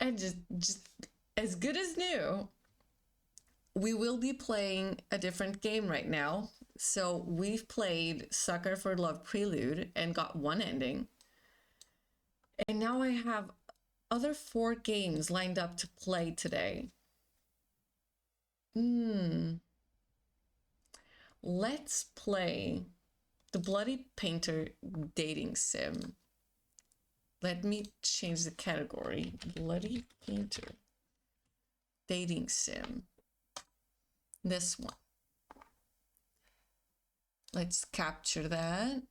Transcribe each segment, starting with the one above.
And just as good as new. We will be playing a different game right now. So we've played Sucker for Love Prelude and got one ending. And now I have other 4 games lined up to play today. Let's play the Bloody Painter Dating Sim. Let me change the category. Bloody Painter Dating Sim. This one. Let's capture that.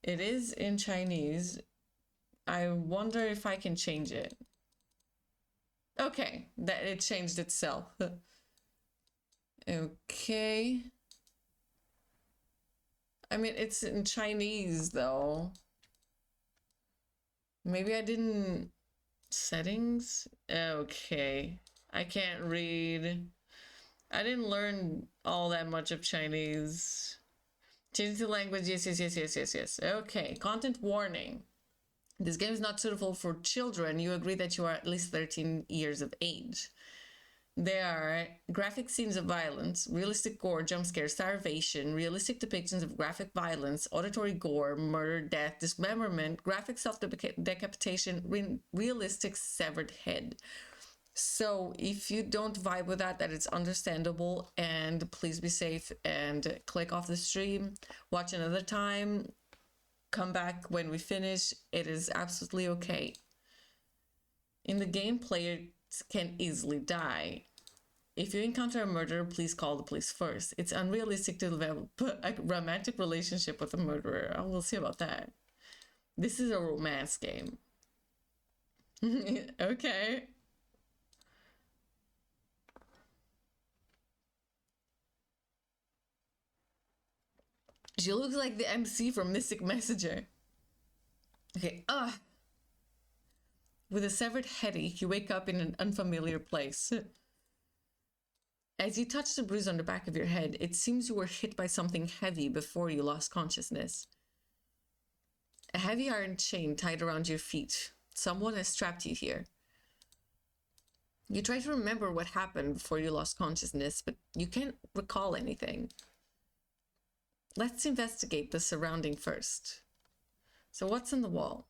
It is in Chinese. I wonder if I can change it. Okay, that it changed itself. Okay. I mean, it's in Chinese though. Maybe I didn't... Settings? Okay. I can't read. I didn't learn all that much of Chinese. Change the language. Yes. Okay. Content warning. This game is not suitable for children. You agree that you are at least 13 years of age. There are graphic scenes of violence, realistic gore, jump scares, starvation, realistic depictions of graphic violence, auditory gore, murder, death, dismemberment, graphic self-decapitation, realistic severed head. So if you don't vibe with that is understandable, and please be safe and click off the stream. Watch another time. Come back when we finish. It is absolutely okay. In the game, players can easily die. If you encounter a murderer, please call the police first. It's unrealistic to develop a romantic relationship with a murderer. We'll see about that. This is a romance game. Okay. She looks like the MC from Mystic Messenger. Okay, With a severed headache, you wake up in an unfamiliar place. As you touch the bruise on the back of your head, it seems you were hit by something heavy before you lost consciousness. A heavy iron chain tied around your feet. Someone has strapped you here. You try to remember what happened before you lost consciousness, but you can't recall anything. Let's investigate the surrounding first. So what's on the wall?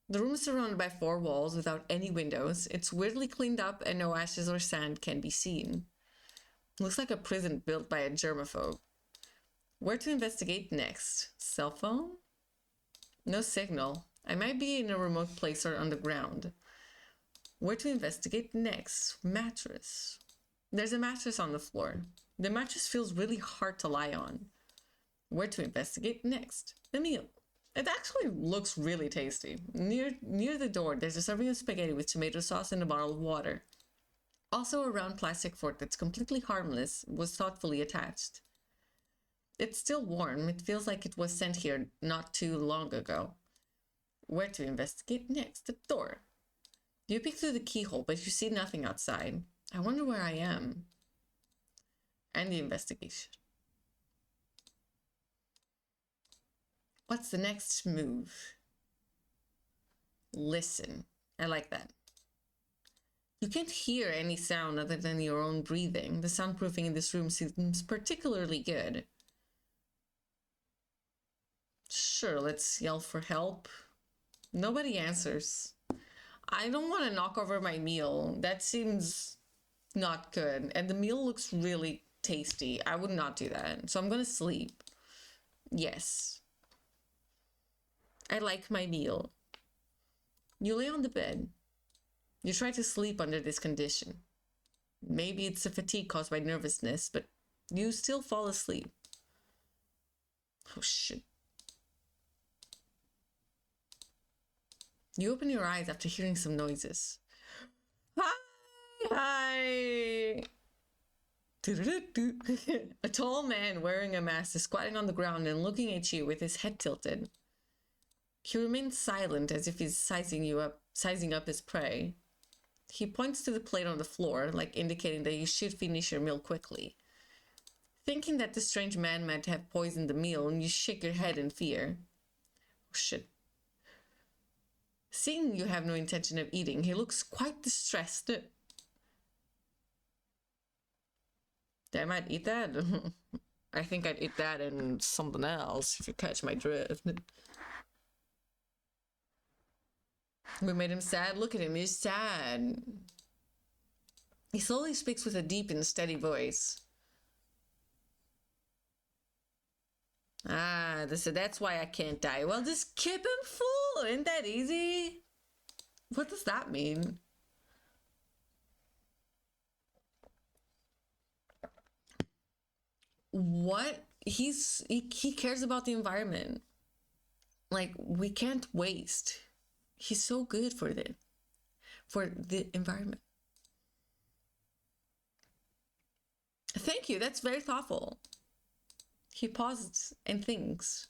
The room is surrounded by 4 walls without any windows. It's weirdly cleaned up and no ashes or sand can be seen. Looks like a prison built by a germaphobe. Where to investigate next? Cell phone? No signal. I might be in a remote place or underground. Where to investigate next? Mattress. There's a mattress on the floor. The mattress feels really hard to lie on. Where to investigate next? The meal. It actually looks really tasty. Near the door, there's a serving of spaghetti with tomato sauce and a bottle of water. Also, a round plastic fork that's completely harmless was thoughtfully attached. It's still warm. It feels like it was sent here not too long ago. Where to investigate next? The door. You peek through the keyhole, but you see nothing outside. I wonder where I am. And the investigation. What's the next move? Listen. I like that. You can't hear any sound other than your own breathing. The soundproofing in this room seems particularly good. Sure, let's yell for help. Nobody answers. I don't want to knock over my meal. That seems not good. And the meal looks really tasty. I would not do that. So I'm going to sleep. Yes. I like my meal. You lay on the bed. You try to sleep under this condition. Maybe it's a fatigue caused by nervousness, but you still fall asleep. Oh, shit. You open your eyes after hearing some noises. Hi! A tall man wearing a mask is squatting on the ground and looking at you with his head tilted. He remains silent as if he's sizing up his prey. He points to the plate on the floor, like indicating that you should finish your meal quickly. Thinking that the strange man might have poisoned the meal, you shake your head in fear. Oh, shit. Seeing you have no intention of eating, he looks quite distressed. I might eat that. I think I'd eat that and something else, if you catch my drift. We made him sad. Look at him, he's sad. He slowly speaks with a deep and steady voice. Ah, that's why I can't die. Well, just keep him full. Isn't that easy? What does that mean? What? He cares about the environment. Like, we can't waste. He's so good for the environment. Thank you. That's very thoughtful. He pauses and thinks.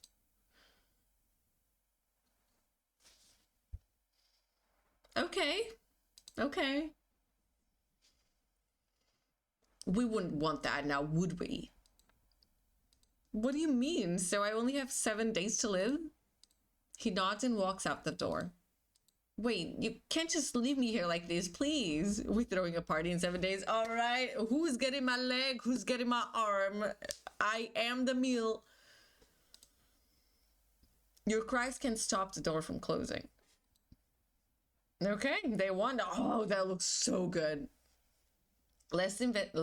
Okay. Okay. We wouldn't want that now, would we? What do you mean? So I only have 7 days to live? He nods and walks out the door. Wait, you can't just leave me here like this, please. We're throwing a party in 7 days. All right, who's getting my leg? Who's getting my arm? I am the meal. Your cries can stop the door from closing. Okay, they won. Oh, that looks so good. Let's investigate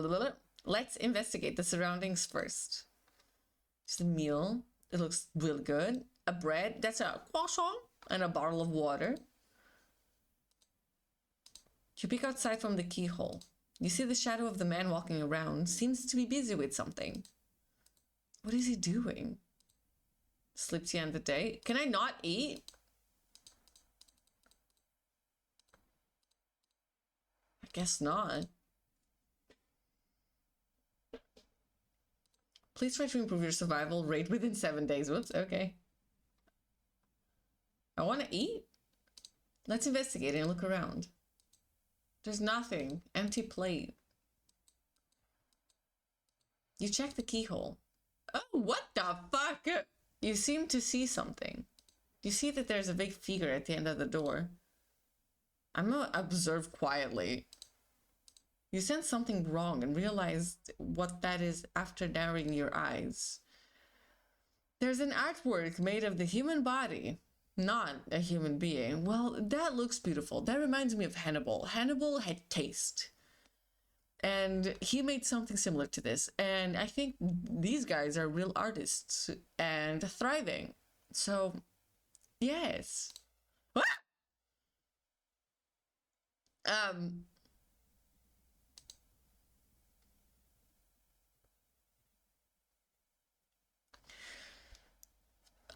the surroundings first. It's a meal. It looks really good. A bread. That's a croissant and a bottle of water. You peek outside from the keyhole. You see the shadow of the man walking around. Seems to be busy with something. What is he doing? Sleeps he on the day? Can I not eat? I guess not. Please try to improve your survival rate within 7 days. Whoops, okay. I want to eat? Let's investigate and look around. There's nothing. Empty plate. You check the keyhole. Oh, what the fuck? You seem to see something. You see that there's a big figure at the end of the door. I'm gonna observe quietly. You sense something wrong and realize what that is after narrowing your eyes. There's an artwork made of the human body, not a human being. Well, that looks beautiful. That reminds me of Hannibal. Hannibal had taste. And he made something similar to this. And I think these guys are real artists and thriving. So, yes. What?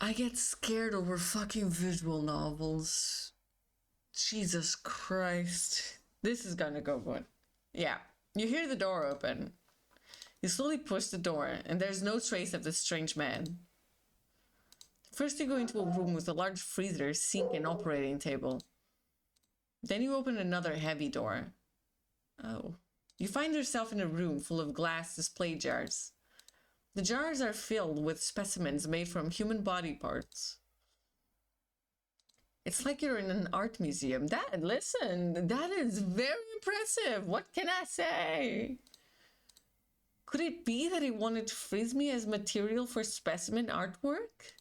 I get scared over fucking visual novels. Jesus Christ. This is gonna go good. Yeah. You hear the door open. You slowly push the door, and there's no trace of the strange man. First you go into a room with a large freezer, sink, and operating table. Then you open another heavy door. Oh. You find yourself in a room full of glass display jars. The jars are filled with specimens made from human body parts. It's like you're in an art museum. Listen, that is very impressive. What can I say? Could it be that he wanted to freeze me as material for specimen artwork?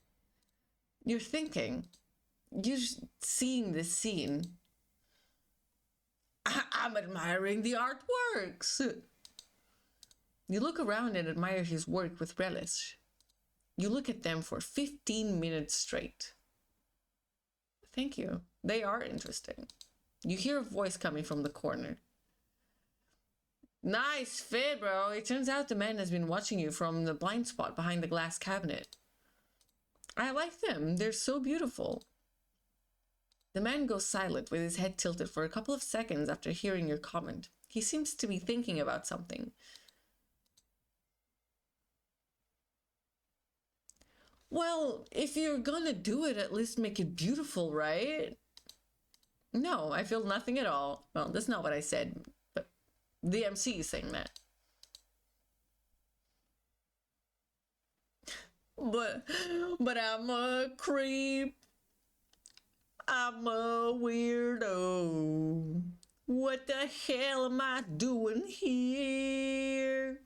You're thinking. You're seeing this scene. I'm admiring the artworks. You look around and admire his work with relish. You look at them for 15 minutes straight. Thank you. They are interesting. You hear a voice coming from the corner. Nice fit, bro. It turns out the man has been watching you from the blind spot behind the glass cabinet. I like them. They're so beautiful. The man goes silent with his head tilted for a couple of seconds after hearing your comment. He seems to be thinking about something. Well, if you're gonna do it, at least make it beautiful, right? No, I feel nothing at all. Well, that's not what I said, but the MC is saying that. But I'm a creep. I'm I'm a weirdo. What the hell am I doing here?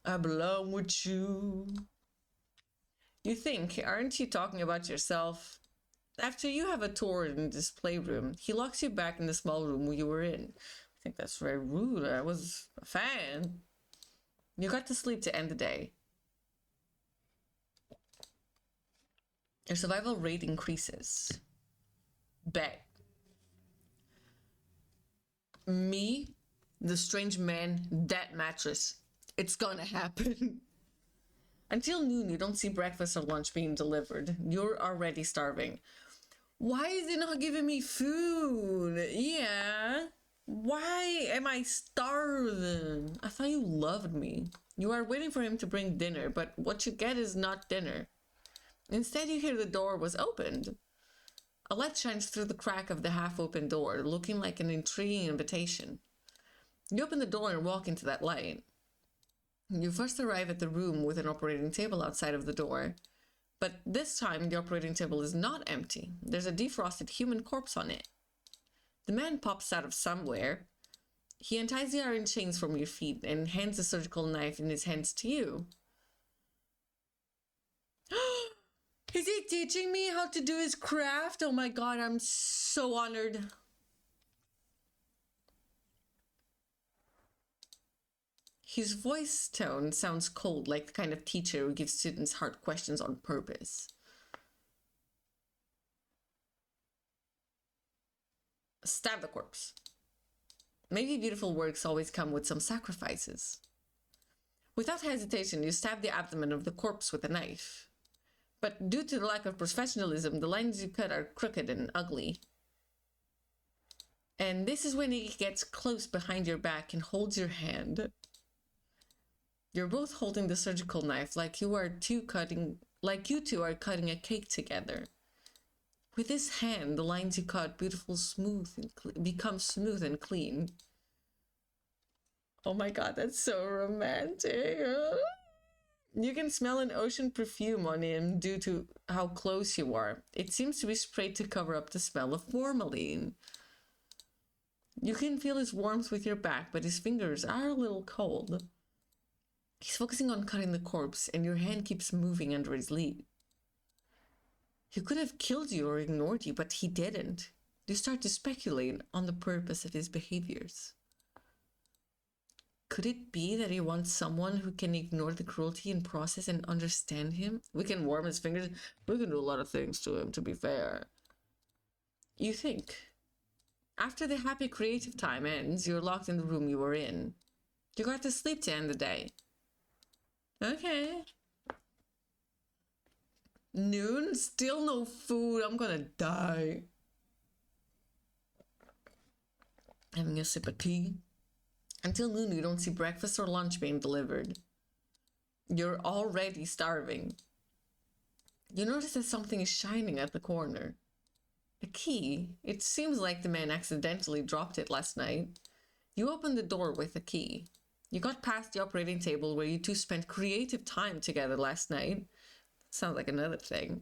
I belong with you. You think, aren't you talking about yourself? After you have a tour in this playroom, he locks you back in the small room you were in. I think that's very rude. I was a fan. You got to sleep to end the day. Your survival rate increases. Bet. Me, the strange man, that mattress. It's gonna happen. Until noon, you don't see breakfast or lunch being delivered. You're already starving. Why is it not giving me food? Yeah. Why am I starving? I thought you loved me. You are waiting for him to bring dinner, but what you get is not dinner. Instead, you hear the door was opened. A light shines through the crack of the half-open door, looking like an intriguing invitation. You open the door and walk into that light. You first arrive at the room with an operating table outside of the door. But this time, the operating table is not empty. There's a defrosted human corpse on it. The man pops out of somewhere. He unties the iron chains from your feet and hands a surgical knife in his hands to you. Is he teaching me how to do his craft? Oh my god, I'm so honored. His voice tone sounds cold, like the kind of teacher who gives students hard questions on purpose. Stab the corpse. Maybe beautiful works always come with some sacrifices. Without hesitation, you stab the abdomen of the corpse with a knife. But due to the lack of professionalism, the lines you cut are crooked and ugly. And this is when he gets close behind your back and holds your hand. You're both holding the surgical knife like you two are cutting a cake together. With his hand, the lines you cut become smooth and clean. Oh my god, that's so romantic. You can smell an ocean perfume on him due to how close you are. It seems to be sprayed to cover up the smell of formalin. You can feel his warmth with your back, but his fingers are a little cold. He's focusing on cutting the corpse, and your hand keeps moving under his lead. He could have killed you or ignored you, but he didn't. You start to speculate on the purpose of his behaviors. Could it be that he wants someone who can ignore the cruelty and process and understand him? We can warm his fingers. We can do a lot of things to him, to be fair. You think. After the happy creative time ends, you're locked in the room you were in. You got to sleep to end the day. Okay. Noon? Still no food. I'm gonna die. Having a sip of tea. Until noon, you don't see breakfast or lunch being delivered. You're already starving. You notice that something is shining at the corner. A key. It seems like the man accidentally dropped it last night. You open the door with the key. You got past the operating table where you two spent creative time together last night. Sounds like another thing.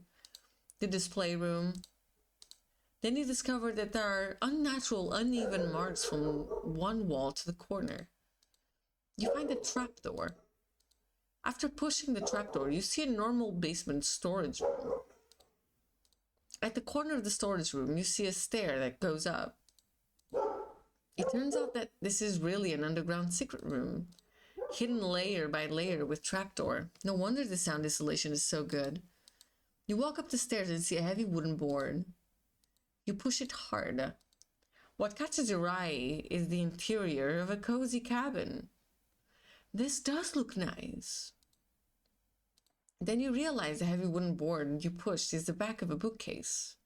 The display room. Then you discover that there are unnatural, uneven marks from one wall to the corner. You find a trapdoor. After pushing the trapdoor, you see a normal basement storage room. At the corner of the storage room, you see a stair that goes up. It turns out that this is really an underground secret room, hidden layer by layer with trapdoor. No wonder the sound insulation is so good. You walk up the stairs and see a heavy wooden board. You push it hard. What catches your eye is the interior of a cozy cabin. This does look nice. Then you realize the heavy wooden board you pushed is the back of a bookcase.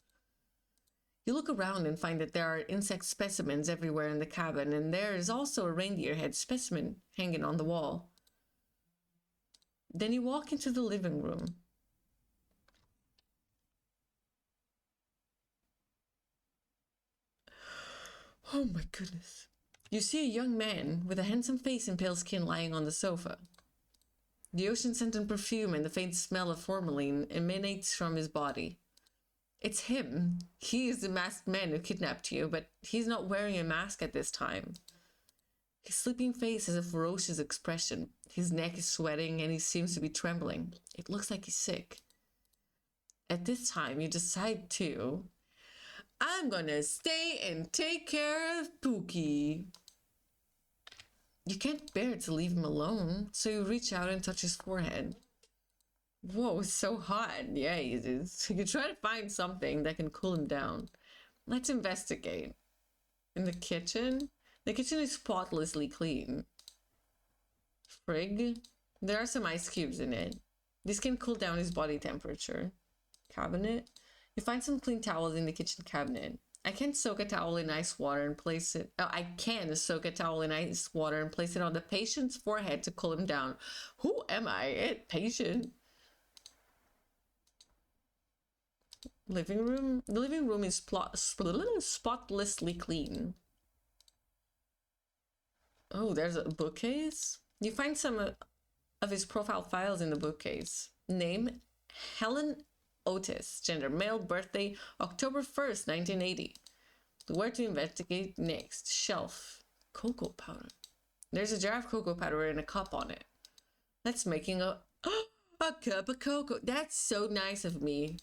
You look around and find that there are insect specimens everywhere in the cabin, and there is also a reindeer head specimen hanging on the wall. Then you walk into the living room. Oh my goodness. You see a young man with a handsome face and pale skin lying on the sofa. The ocean-scented perfume and the faint smell of formalin emanates from his body. It's him. He is the masked man who kidnapped you, but he's not wearing a mask at this time. His sleeping face has a ferocious expression. His neck is sweating and he seems to be trembling. It looks like he's sick. At this time, you decide to... I'm gonna stay and take care of Pookie. You can't bear to leave him alone, so you reach out and touch his forehead. Whoa, it's so hot. Yeah, it is. You try to find something that can cool him down. Let's investigate. In the kitchen? The kitchen is spotlessly clean. Frig. There are some ice cubes in it. This can cool down his body temperature. Cabinet. You find some clean towels in the kitchen cabinet. I can soak a towel in ice water and place it... Oh, I can soak a towel in ice water and place it on the patient's forehead to cool him down. Who am I? Patient. Living room? The living room is spotlessly clean. Oh, there's a bookcase? You find some of his profile files in the bookcase. Name, Helen Otis. Gender, male. Birthday, October 1st, 1980. Where to investigate next? Shelf. Cocoa powder. There's a jar of cocoa powder and a cup on it. That's making a cup of cocoa. That's so nice of me.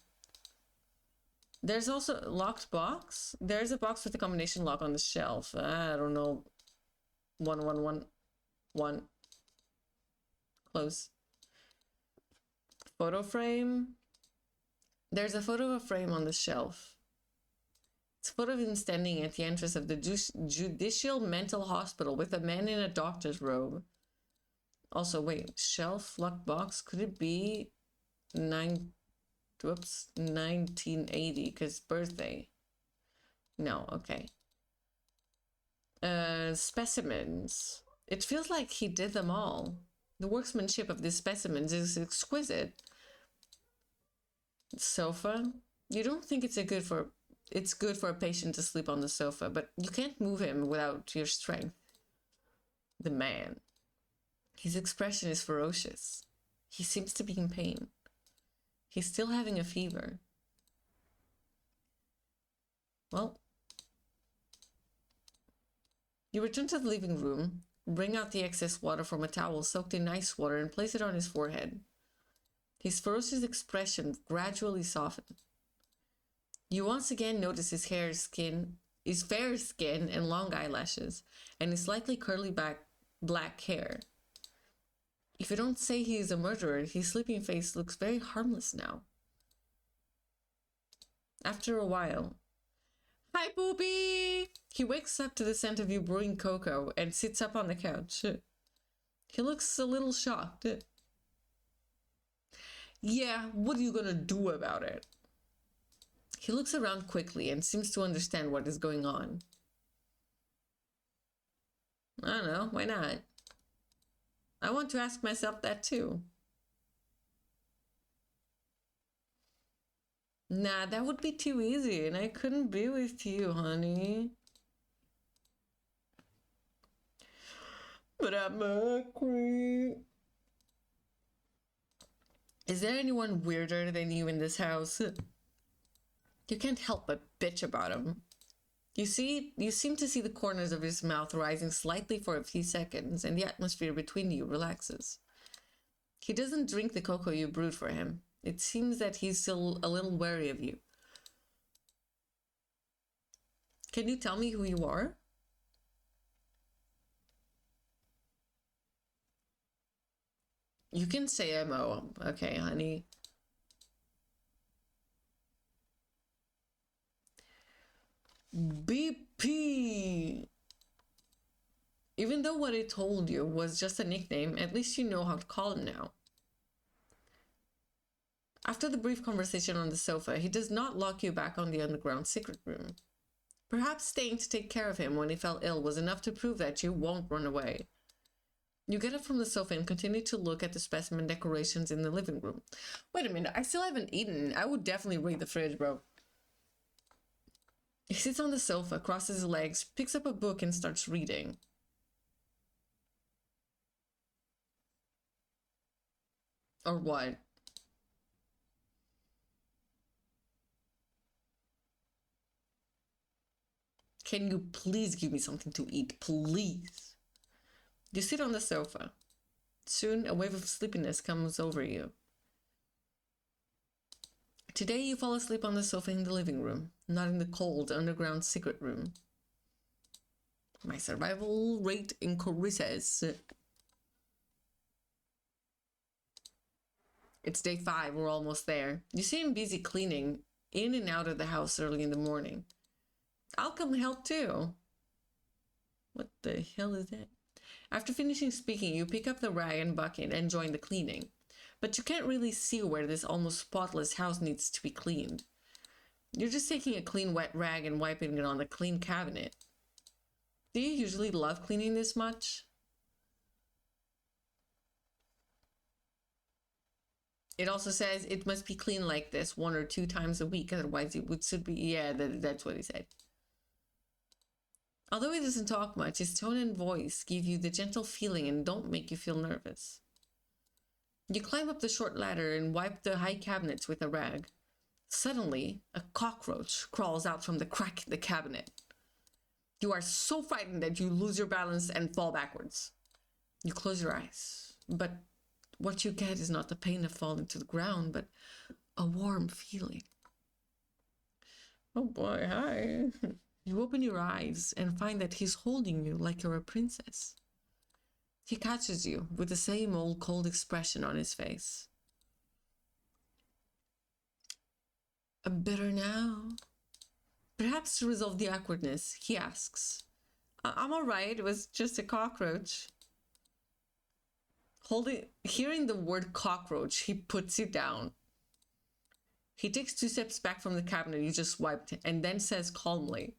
There's also a locked box. There's a box with a combination lock on the shelf. I don't know. 1. Close. Photo frame. There's a photo of a frame on the shelf. It's a photo of him standing at the entrance of the Judicial Mental Hospital with a man in a doctor's robe. Also, wait, shelf, locked box. Could it be 1980? Because birthday. No, okay. Specimens. It feels like he did them all. The workmanship of these specimens is exquisite. Sofa. You don't think it's good for a patient to sleep on the sofa, but you can't move him without your strength. The man. His expression is ferocious. He seems to be in pain. He's still having a fever. Well, you return to the living room, bring out the excess water from a towel soaked in ice water and place it on his forehead. His ferocious expression gradually softened. You once again notice his fair skin and long eyelashes, and his slightly curly black hair. If you don't say he is a murderer, his sleeping face looks very harmless now. After a while, "Hi, Poopy!" He wakes up to the scent of you brewing cocoa and sits up on the couch. He looks a little shocked. Yeah, what are you gonna do about it? He looks around quickly and seems to understand what is going on. I don't know, why not? I want to ask myself that too. Nah, that would be too easy and I couldn't be with you, honey. But I'm a creep. Is there anyone weirder than you in this house? You can't help but bitch about him. You seem to see the corners of his mouth rising slightly for a few seconds, and the atmosphere between you relaxes. He doesn't drink the cocoa you brewed for him. It seems that he's still a little wary of you. Can you tell me who you are? You can say MO. Okay, honey. BP. Even though what it told you was just a nickname, at least you know how to call him now. After the brief conversation on the sofa, he does not lock you back on the underground secret room. Perhaps staying to take care of him when he fell ill was enough to prove that you won't run away. You get up from the sofa and continue to look at the specimen decorations in the living room. Wait a minute, I still haven't eaten. I would definitely raid the fridge, bro. He sits on the sofa, crosses his legs, picks up a book and starts reading. Or what? Can you please give me something to eat, please? You sit on the sofa. Soon, a wave of sleepiness comes over you. Today, you fall asleep on the sofa in the living room, not in the cold, underground secret room. My survival rate increases. It's day 5. We're almost there. You see him busy cleaning in and out of the house early in the morning. I'll come help too. What the hell is that? After finishing speaking, you pick up the rag and bucket and join the cleaning. But you can't really see where this almost spotless house needs to be cleaned. You're just taking a clean wet rag and wiping it on the clean cabinet. Do you usually love cleaning this much? It also says it must be clean like this 1 or 2 times a week, otherwise it should be, yeah, that's what he said. Although he doesn't talk much, his tone and voice give you the gentle feeling and don't make you feel nervous. You climb up the short ladder and wipe the high cabinets with a rag. Suddenly, a cockroach crawls out from the crack in the cabinet. You are so frightened that you lose your balance and fall backwards. You close your eyes, but what you get is not the pain of falling to the ground, but a warm feeling. Oh boy, hi. You open your eyes and find that he's holding you like you're a princess. He catches you with the same old cold expression on his face. Better now? Perhaps to resolve the awkwardness, he asks. I'm all right, it was just a cockroach. Hearing the word cockroach, he puts you down. He takes 2 steps back from the cabinet you just wiped and then says calmly,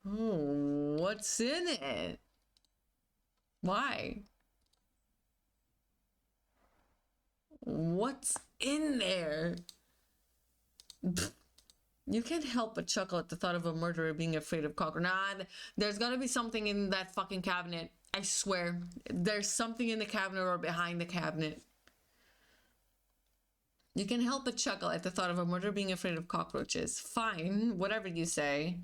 "Oh, what's in it? Why? What's in there?" You can't help but chuckle at the thought of a murderer being afraid of cockroaches. Nah, there's gotta be something in that fucking cabinet. I swear. There's something in the cabinet or behind the cabinet. You can help but chuckle at the thought of a murderer being afraid of cockroaches. Fine, whatever you say.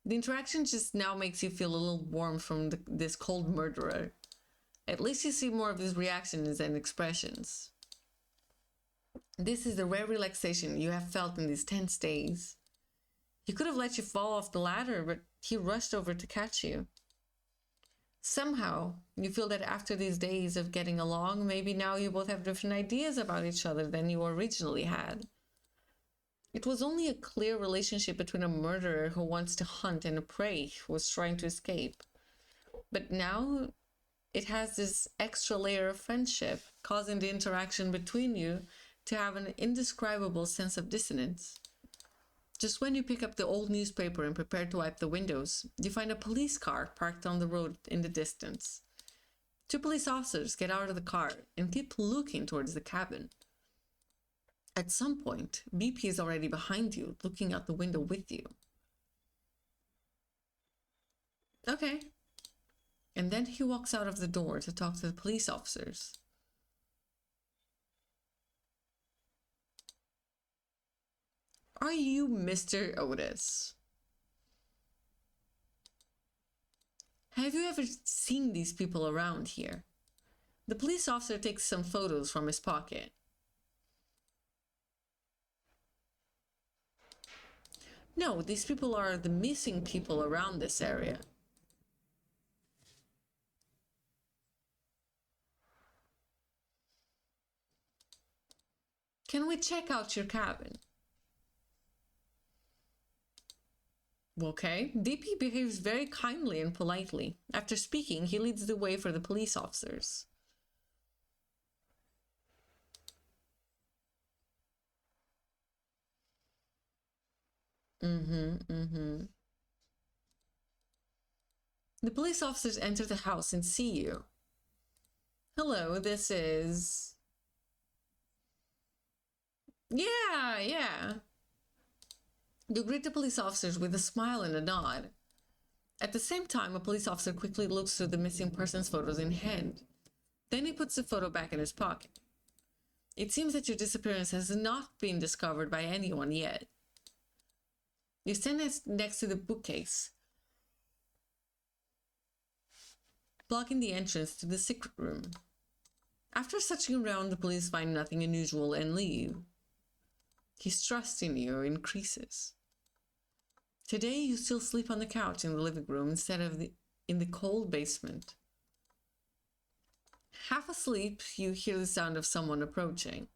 The interaction just now makes you feel a little warm from this cold murderer. At least you see more of his reactions and expressions. This is the rare relaxation you have felt in these tense days. He could have let you fall off the ladder, but he rushed over to catch you. Somehow, you feel that after these days of getting along, maybe now you both have different ideas about each other than you originally had. It was only a clear relationship between a murderer who wants to hunt and a prey who was trying to escape. But now it has this extra layer of friendship, causing the interaction between you to have an indescribable sense of dissonance. Just when you pick up the old newspaper and prepare to wipe the windows, you find a police car parked on the road in the distance. 2 police officers get out of the car and keep looking towards the cabin. At some point, BP is already behind you, looking out the window with you. Okay. And then he walks out of the door to talk to the police officers. Are you Mr. Otis? Have you ever seen these people around here? The police officer takes some photos from his pocket. No, these people are the missing people around this area. Can we check out your cabin? Okay. DP behaves very kindly and politely. After speaking, he leads the way for the police officers. The police officers enter the house and see you. Hello, this is... Yeah. You greet the police officers with a smile and a nod. At the same time, a police officer quickly looks through the missing person's photos in hand. Then he puts the photo back in his pocket. It seems that your disappearance has not been discovered by anyone yet. You stand next to the bookcase, blocking the entrance to the secret room. After searching around, the police find nothing unusual and leave. His trust in you increases. Today, you still sleep on the couch in the living room instead of in the cold basement. Half asleep, you hear the sound of someone approaching.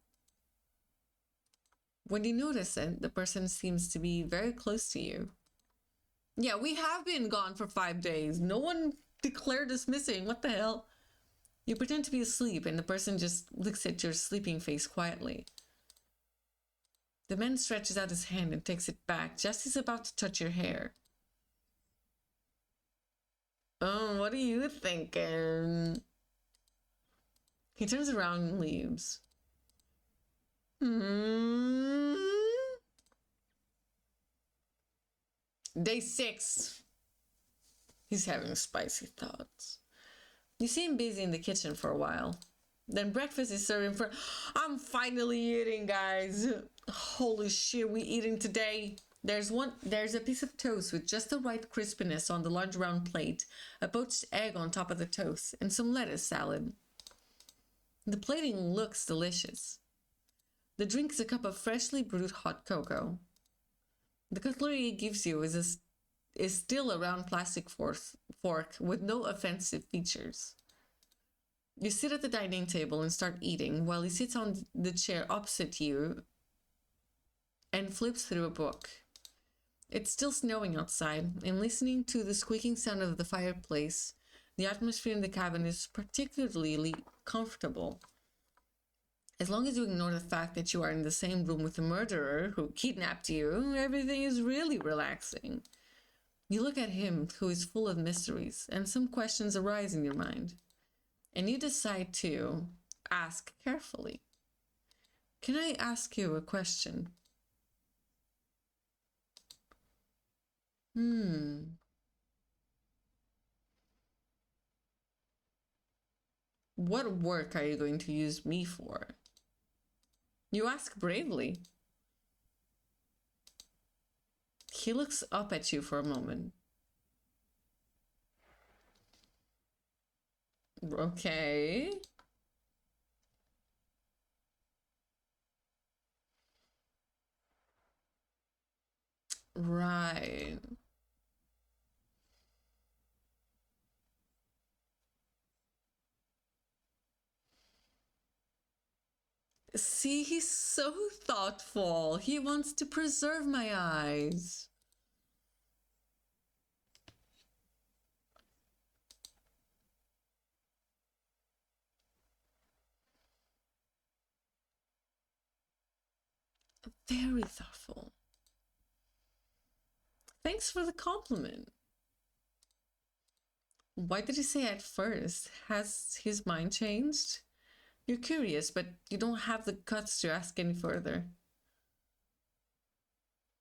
When you notice it, the person seems to be very close to you. Yeah, we have been gone for 5 days. No one declared us missing. What the hell? You pretend to be asleep, and the person just looks at your sleeping face quietly. The man stretches out his hand and takes it back just as he's about to touch your hair. Oh, what are you thinking? He turns around and leaves. Day 6. He's having spicy thoughts. You see him busy in the kitchen for a while. Then breakfast is serving for... I'm finally eating, guys. Holy shit, we eating today. There's a piece of toast with just the right crispiness on the large round plate, a poached egg on top of the toast, and some lettuce salad. The plating looks delicious. The drink is a cup of freshly brewed hot cocoa. The cutlery he gives you is still a round plastic fork with no offensive features. You sit at the dining table and start eating while he sits on the chair opposite you and flips through a book. It's still snowing outside, and listening to the squeaking sound of the fireplace, the atmosphere in the cabin is particularly comfortable. As long as you ignore the fact that you are in the same room with the murderer who kidnapped you, everything is really relaxing. You look at him, who is full of mysteries, and some questions arise in your mind. And you decide to ask carefully. Can I ask you a question? What work are you going to use me for? You ask bravely. He looks up at you for a moment. Okay. Right. See, he's so thoughtful. He wants to preserve my eyes. Very thoughtful. Thanks for the compliment. Why did he say at first? Has his mind changed? You're curious, but you don't have the guts to ask any further.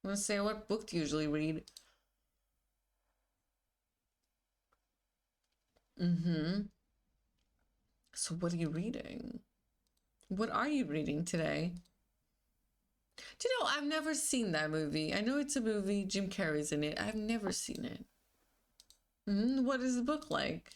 I want to say, what book do you usually read? So what are you reading? What are you reading today? Do you know, I've never seen that movie. I know it's a movie, Jim Carrey's in it. I've never seen it. What is the book like?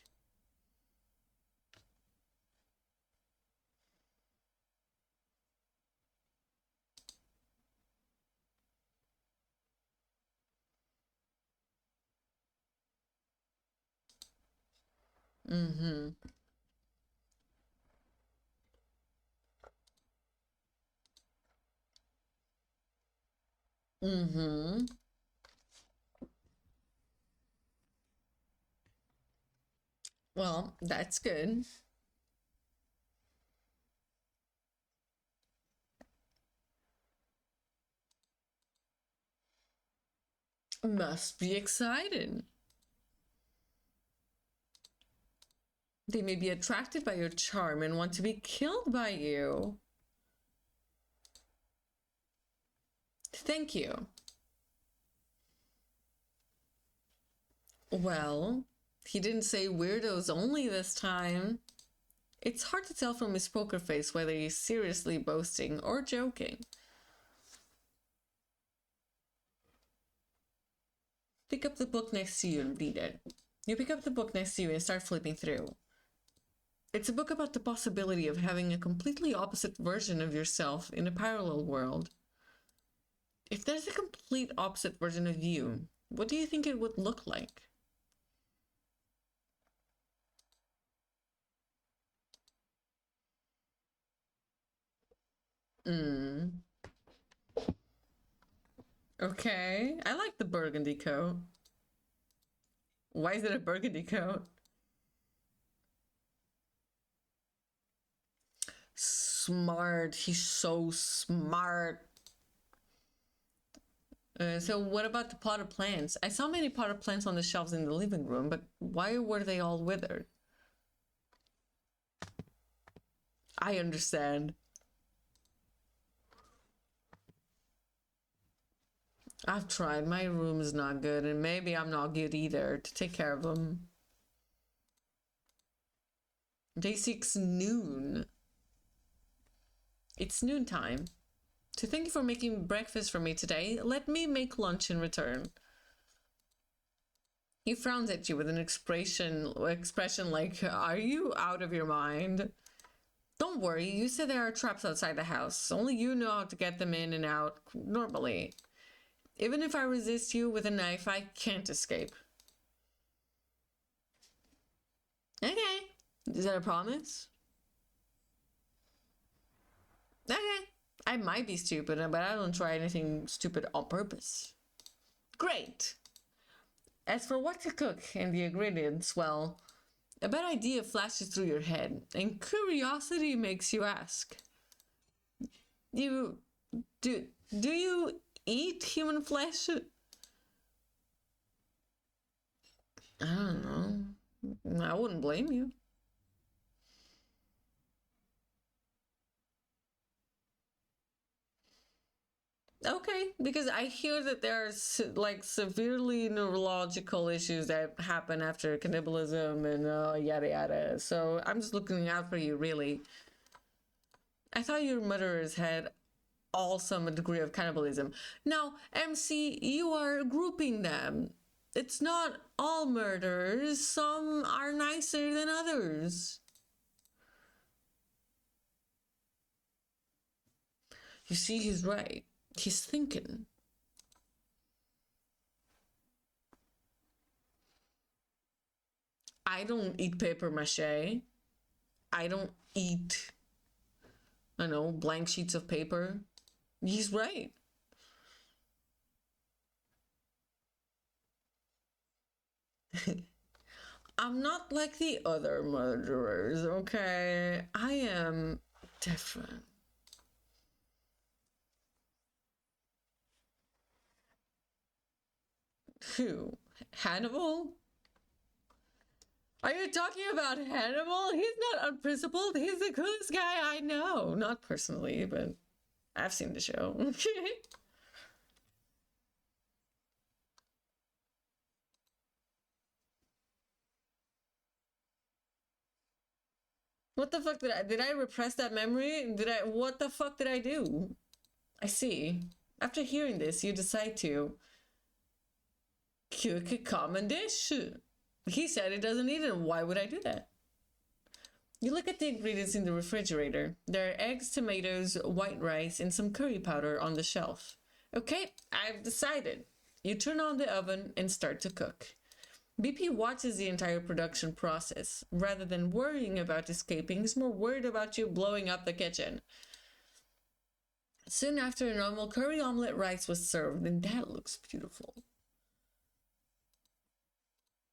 Well, that's good. Must be excited. They may be attracted by your charm and want to be killed by you. Thank you. Well, he didn't say weirdos only this time. It's hard to tell from his poker face whether he's seriously boasting or joking. pick up the book next to you and read it. You pick up the book next to you and start flipping through. It's a book about the possibility of having a completely opposite version of yourself in a parallel world. If there's a complete opposite version of you, what do you think it would look like? Okay, I like the burgundy coat. Why is it a burgundy coat? Smart. He's so smart. So what about the potted plants? I saw many potted plants on the shelves in the living room, but why were they all withered? I understand. I've tried. My room is not good, and maybe I'm not good either to take care of them. Day 6, noon. It's noontime. To thank you for making breakfast for me today, let me make lunch in return. He frowns at you with an expression like, are you out of your mind? Don't worry, you said there are traps outside the house. Only you know how to get them in and out normally. Even if I resist you with a knife, I can't escape. Okay. Is that a promise? Okay. I might be stupid, but I don't try anything stupid on purpose. Great. As for what to cook and the ingredients, well, a bad idea flashes through your head, and curiosity makes you ask. Do you eat human flesh? I don't know. I wouldn't blame you. Okay, because I hear that there's like severely neurological issues that happen after cannibalism and yada yada. So I'm just looking out for you, really. I thought your murderers had all some degree of cannibalism. Now, MC, you are grouping them. It's not all murderers. Some are nicer than others. You see, he's right. He's thinking. I don't eat paper mache. I don't eat, I know, blank sheets of paper. He's right. I'm not like the other murderers, okay? I am different. Who? Hannibal? Are you talking about Hannibal? He's not unprincipled. He's the coolest guy I know. Not personally, but I've seen the show. What the fuck did I repress that memory? What the fuck did I do? I see. After hearing this, you decide to cook a common dish. He said he doesn't eat it. Why would I do that? You look at the ingredients in the refrigerator. There are eggs, tomatoes, white rice, and some curry powder on the shelf. Okay, I've decided. You turn on the oven and start to cook. BP watches the entire production process. Rather than worrying about escaping, he's more worried about you blowing up the kitchen. Soon after, a normal curry omelette rice was served, and that looks beautiful.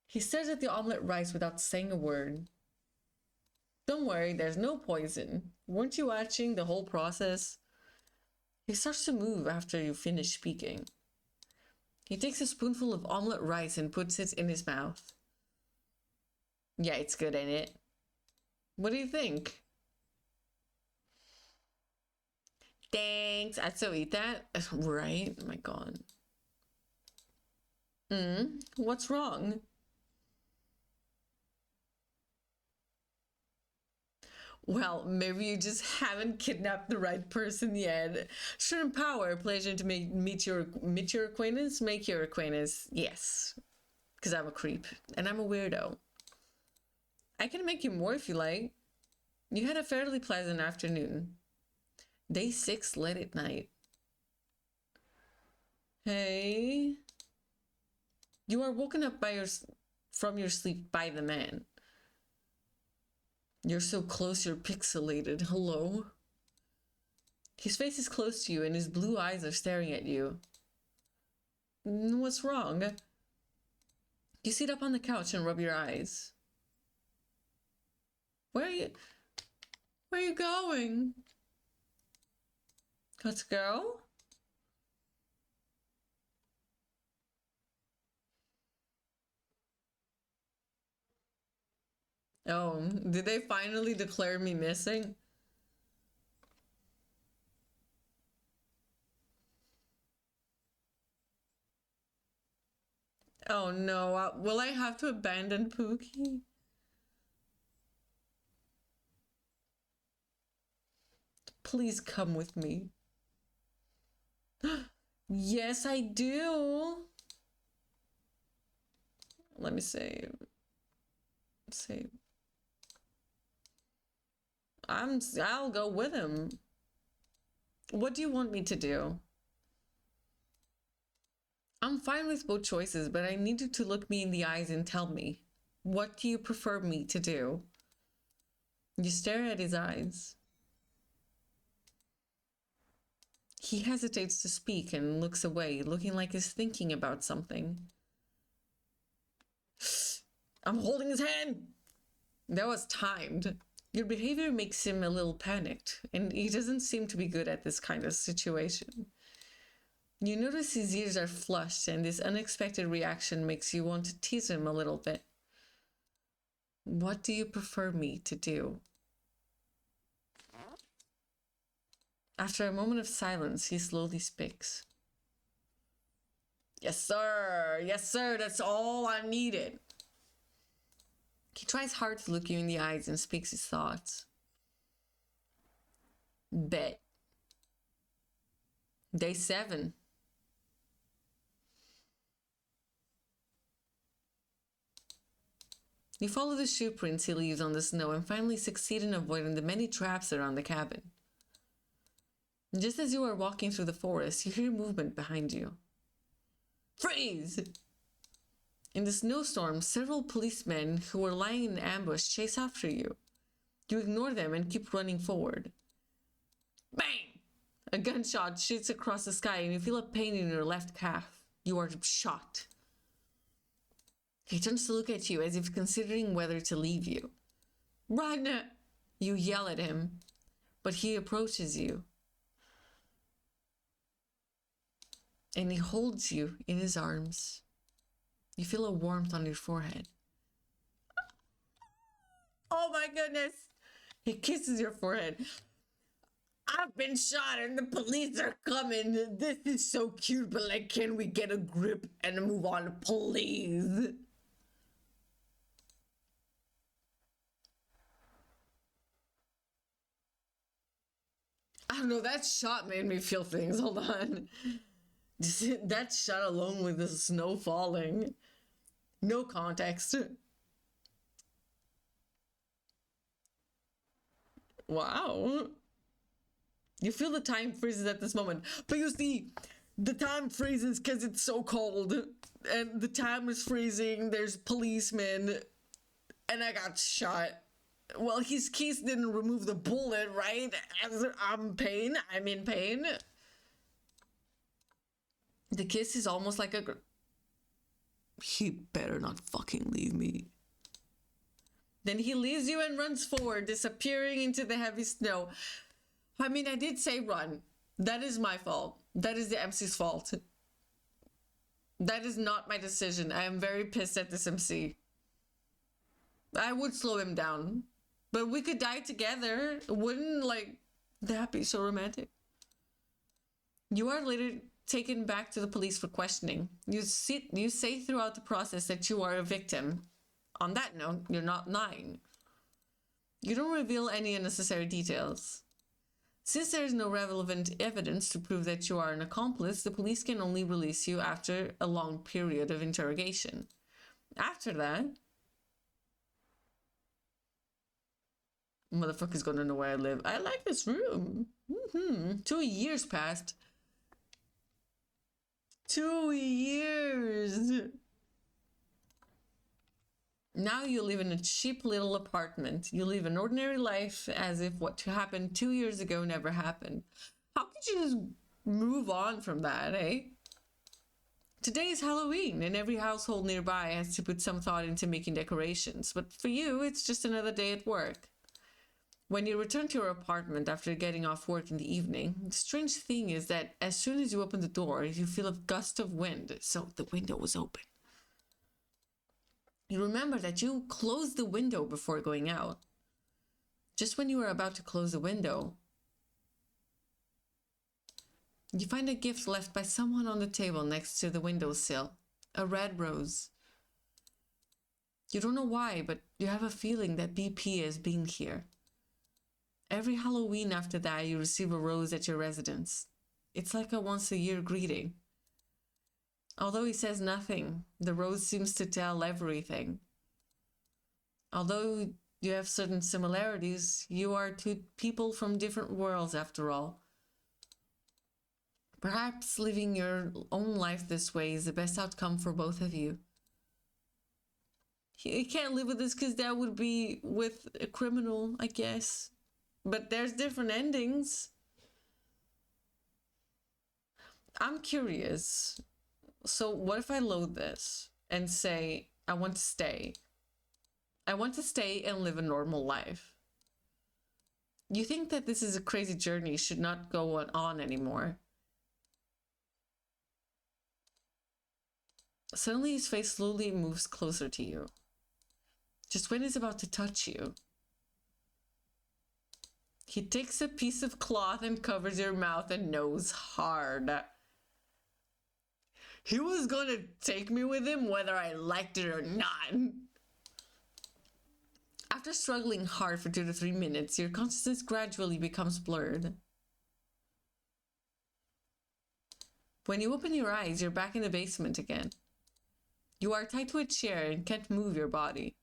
He stares at the omelette rice without saying a word. Don't worry, there's no poison. Weren't you watching the whole process? He starts to move after you finish speaking. He takes a spoonful of omelette rice and puts it in his mouth. Yeah, it's good, ain't it? What do you think? Thanks. I'd so eat that. Right? Oh my god. What's wrong? Well, maybe you just haven't kidnapped the right person yet. Shrimp power, pleasure to meet your acquaintance, make your acquaintance. Yes, because I'm a creep and I'm a weirdo. I can make you more if you like. You had a fairly pleasant afternoon. Day 6, late at night. Hey. You are woken up from your sleep by the man. You're so close, you're pixelated. Hello? His face is close to you and his blue eyes are staring at you. What's wrong? You sit up on the couch and rub your eyes. Where are you going? Let's go? Oh, did they finally declare me missing? Oh no, will I have to abandon Pookie? Please come with me. Yes, I do. Let me save. Save. I'll go with him. What do you want me to do? I'm fine with both choices, but I need you to look me in the eyes and tell me. What do you prefer me to do? You stare at his eyes. He hesitates to speak and looks away, looking like he's thinking about something. I'm holding his hand! That was timed. Your behavior makes him a little panicked, and he doesn't seem to be good at this kind of situation. You notice his ears are flushed, and this unexpected reaction makes you want to tease him a little bit. What do you prefer me to do? After a moment of silence, he slowly speaks. Yes, sir. Yes, sir. That's all I needed. He tries hard to look you in the eyes and speaks his thoughts. Bet. Day 7. You follow the shoe prints he leaves on the snow and finally succeed in avoiding the many traps around the cabin. Just as you are walking through the forest, you hear movement behind you. Freeze! In the snowstorm, several policemen who were lying in ambush chase after you. You ignore them and keep running forward. Bang! A gunshot shoots across the sky and you feel a pain in your left calf. You are shot. He turns to look at you as if considering whether to leave you. Run! You yell at him, but he approaches you. And he holds you in his arms. You feel a warmth on your forehead. Oh my goodness! He kisses your forehead. I've been shot and the police are coming. This is so cute, but like, can we get a grip and move on, please? I don't know, that shot made me feel things. Hold on. That shot alone with the snow falling. No context. Wow. You feel the time freezes at this moment. But you see, the time freezes because it's so cold. And the time is freezing. There's policemen. And I got shot. Well, his keys didn't remove the bullet, right? I'm in pain. The kiss is almost like a... He better not fucking leave me. Then he leaves you and runs forward, disappearing into the heavy snow. I mean, I did say run. That is my fault. That is the MC's fault. That is not my decision. I am very pissed at this MC. I would slow him down. But we could die together. Wouldn't, like, that be so romantic? You are later taken back to the police for questioning. You say throughout the process that you are a victim. On that note, you're not lying. You don't reveal any unnecessary details. Since there is no relevant evidence to prove that you are an accomplice, the police can only release you after a long period of interrogation. After that, motherfucker's gonna know where I live. I like this room. 2 years passed. 2 years. Now you live in a cheap little apartment. You live an ordinary life as if what happened 2 years ago never happened. How could you just move on from that, eh? Today is Halloween, and every household nearby has to put some thought into making decorations. But for you, it's just another day at work. When you return to your apartment after getting off work in the evening, the strange thing is that as soon as you open the door, you feel a gust of wind, so the window was open. You remember that you closed the window before going out. Just when you were about to close the window, you find a gift left by someone on the table next to the windowsill. A red rose. You don't know why, but you have a feeling that BP has been here. Every Halloween after that, you receive a rose at your residence. It's like a once-a-year greeting. Although he says nothing, the rose seems to tell everything. Although you have certain similarities, you are two people from different worlds after all. Perhaps living your own life this way is the best outcome for both of you. You can't live with this because that would be with a criminal, I guess. But there's different endings. I'm curious. So what if I load this and say, I want to stay? I want to stay and live a normal life. You think that this is a crazy journey, should not go on anymore. Suddenly his face slowly moves closer to you. Just when he's about to touch you, he takes a piece of cloth and covers your mouth and nose hard. He was gonna take me with him whether I liked it or not. After struggling hard for 2 to 3 minutes, your consciousness gradually becomes blurred. When you open your eyes, you're back in the basement again. You are tied to a chair and can't move your body.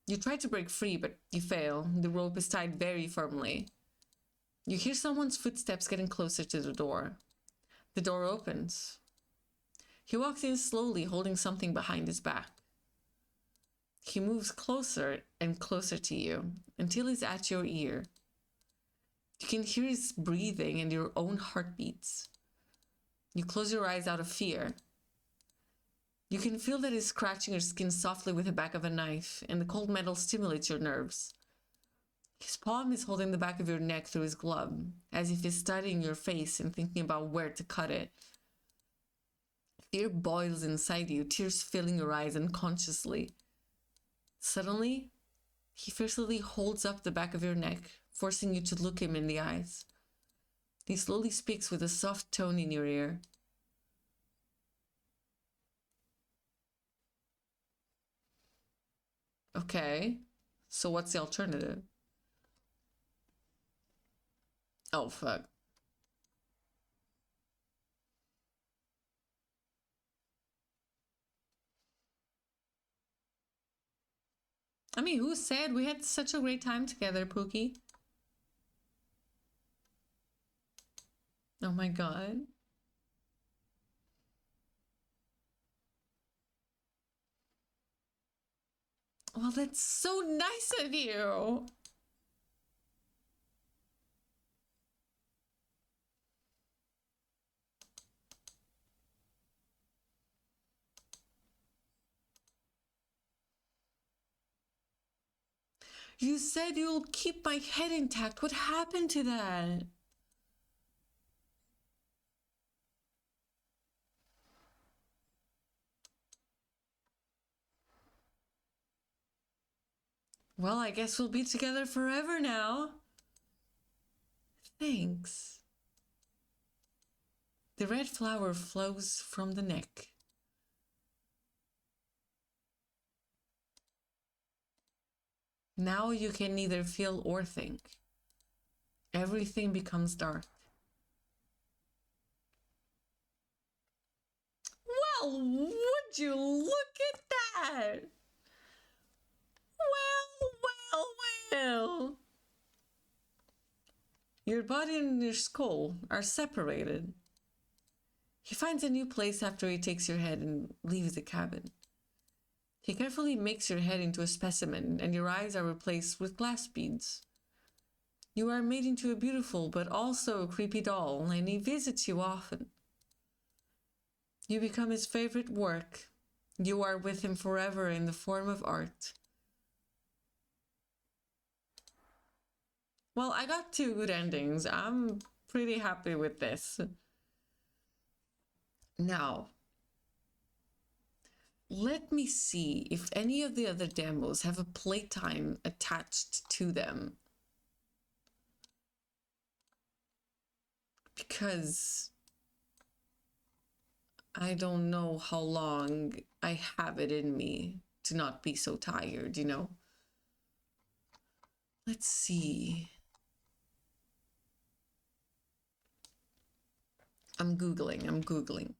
You try to break free, but you fail. The rope is tied very firmly. You hear someone's footsteps getting closer to the door. The door opens. He walks in slowly, holding something behind his back. He moves closer and closer to you until he's at your ear. You can hear his breathing and your own heartbeats. You close your eyes out of fear. You can feel that he's scratching your skin softly with the back of a knife, and the cold metal stimulates your nerves. His palm is holding the back of your neck through his glove, as if he's studying your face and thinking about where to cut it. Fear boils inside you, tears filling your eyes unconsciously. Suddenly, he fiercely holds up the back of your neck, forcing you to look him in the eyes. He slowly speaks with a soft tone in your ear. Okay, so what's the alternative? Oh, fuck. I mean, who said we had such a great time together, Pookie? Oh my god. Well, that's so nice of you. You said you'll keep my head intact. What happened to that? Well, I guess we'll be together forever now. Thanks. The red flower flows from the neck. Now you can neither feel or think. Everything becomes dark. Well, would you look at that? Well. Your body and your skull are separated. He finds a new place after he takes your head and leaves the cabin. He carefully makes your head into a specimen, and your eyes are replaced with glass beads. You are made into a beautiful but also a creepy doll, and he visits you often. You become his favorite work. You are with him forever in the form of art. Well, I got 2 good endings. I'm pretty happy with this. Now, let me see if any of the other demos have a playtime attached to them. Because I don't know how long I have it in me to not be so tired, you know? Let's see. I'm Googling.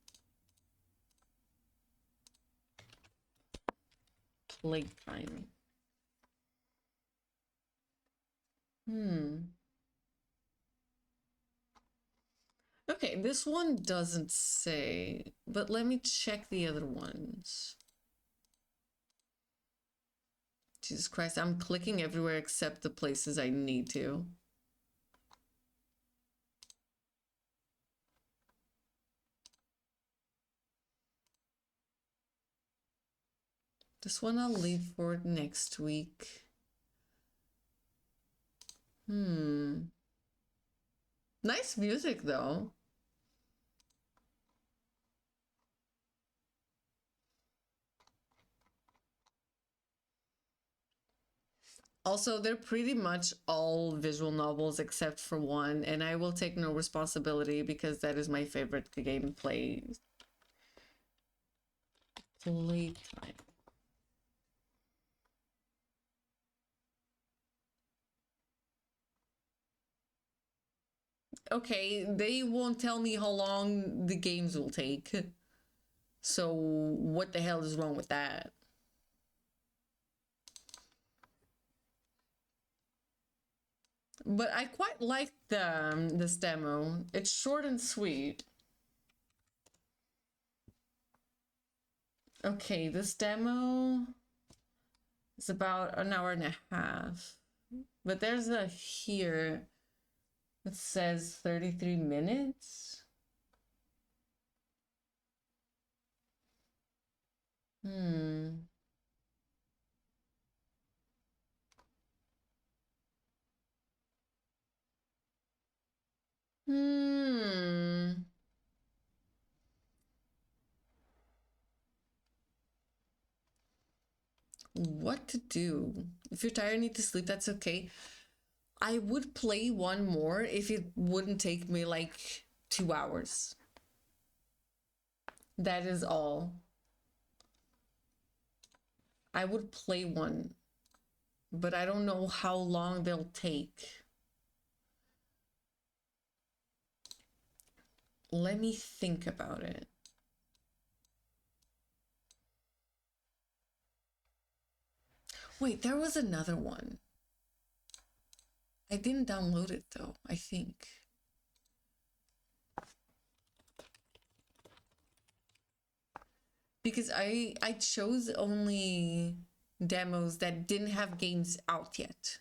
Playtime. Okay, this one doesn't say, but let me check the other ones. Jesus Christ, I'm clicking everywhere except the places I need to. This one I'll leave for next week. Nice music though. Also, they're pretty much all visual novels except for one, and I will take no responsibility because that is my favorite gameplay. Playtime. Okay, they won't tell me how long the games will take. So what the hell is wrong with that? But I quite like this demo. It's short and sweet. Okay, this demo is about an hour and a half. But there's a here that says 33 minutes. What to do? If you're tired and need to sleep, that's okay. I would play one more if it wouldn't take me like 2 hours. That is all. I would play one, but I don't know how long they'll take. Let me think about it. Wait, there was another one. I didn't download it though, I think. Because I chose only demos that didn't have games out yet.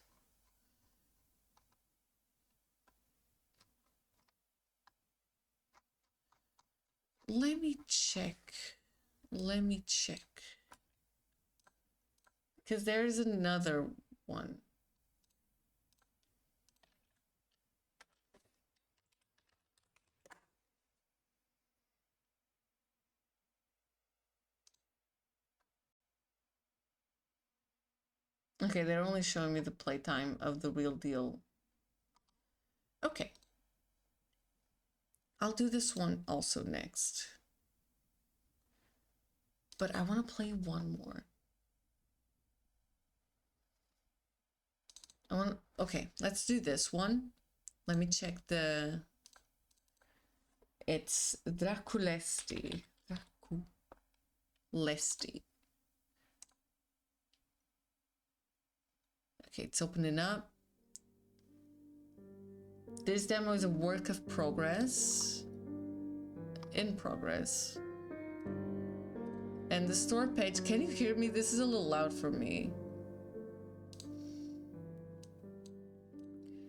Let me check. Because there's another one. Okay, they're only showing me the playtime of the real deal. Okay. I'll do this one also next. But I want to play one more. Okay, let's do this one. Let me check the... It's Drăculești. Drăculești. Okay, it's opening up. This demo is a work of progress. In progress. And the store page, can you hear me? This is a little loud for me.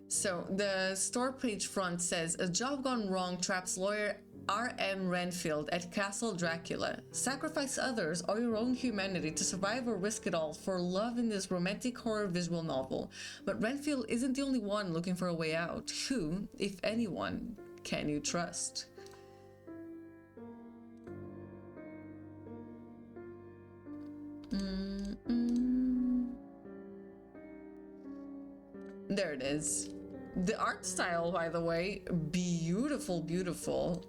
So the store page front says, a job gone wrong traps lawyer R.M. Renfield at Castle Dracula. Sacrifice others or your own humanity to survive or risk it all for love in this romantic horror visual novel. But Renfield isn't the only one looking for a way out. Who, if anyone, can you trust? There it is. The art style, by the way, beautiful, beautiful.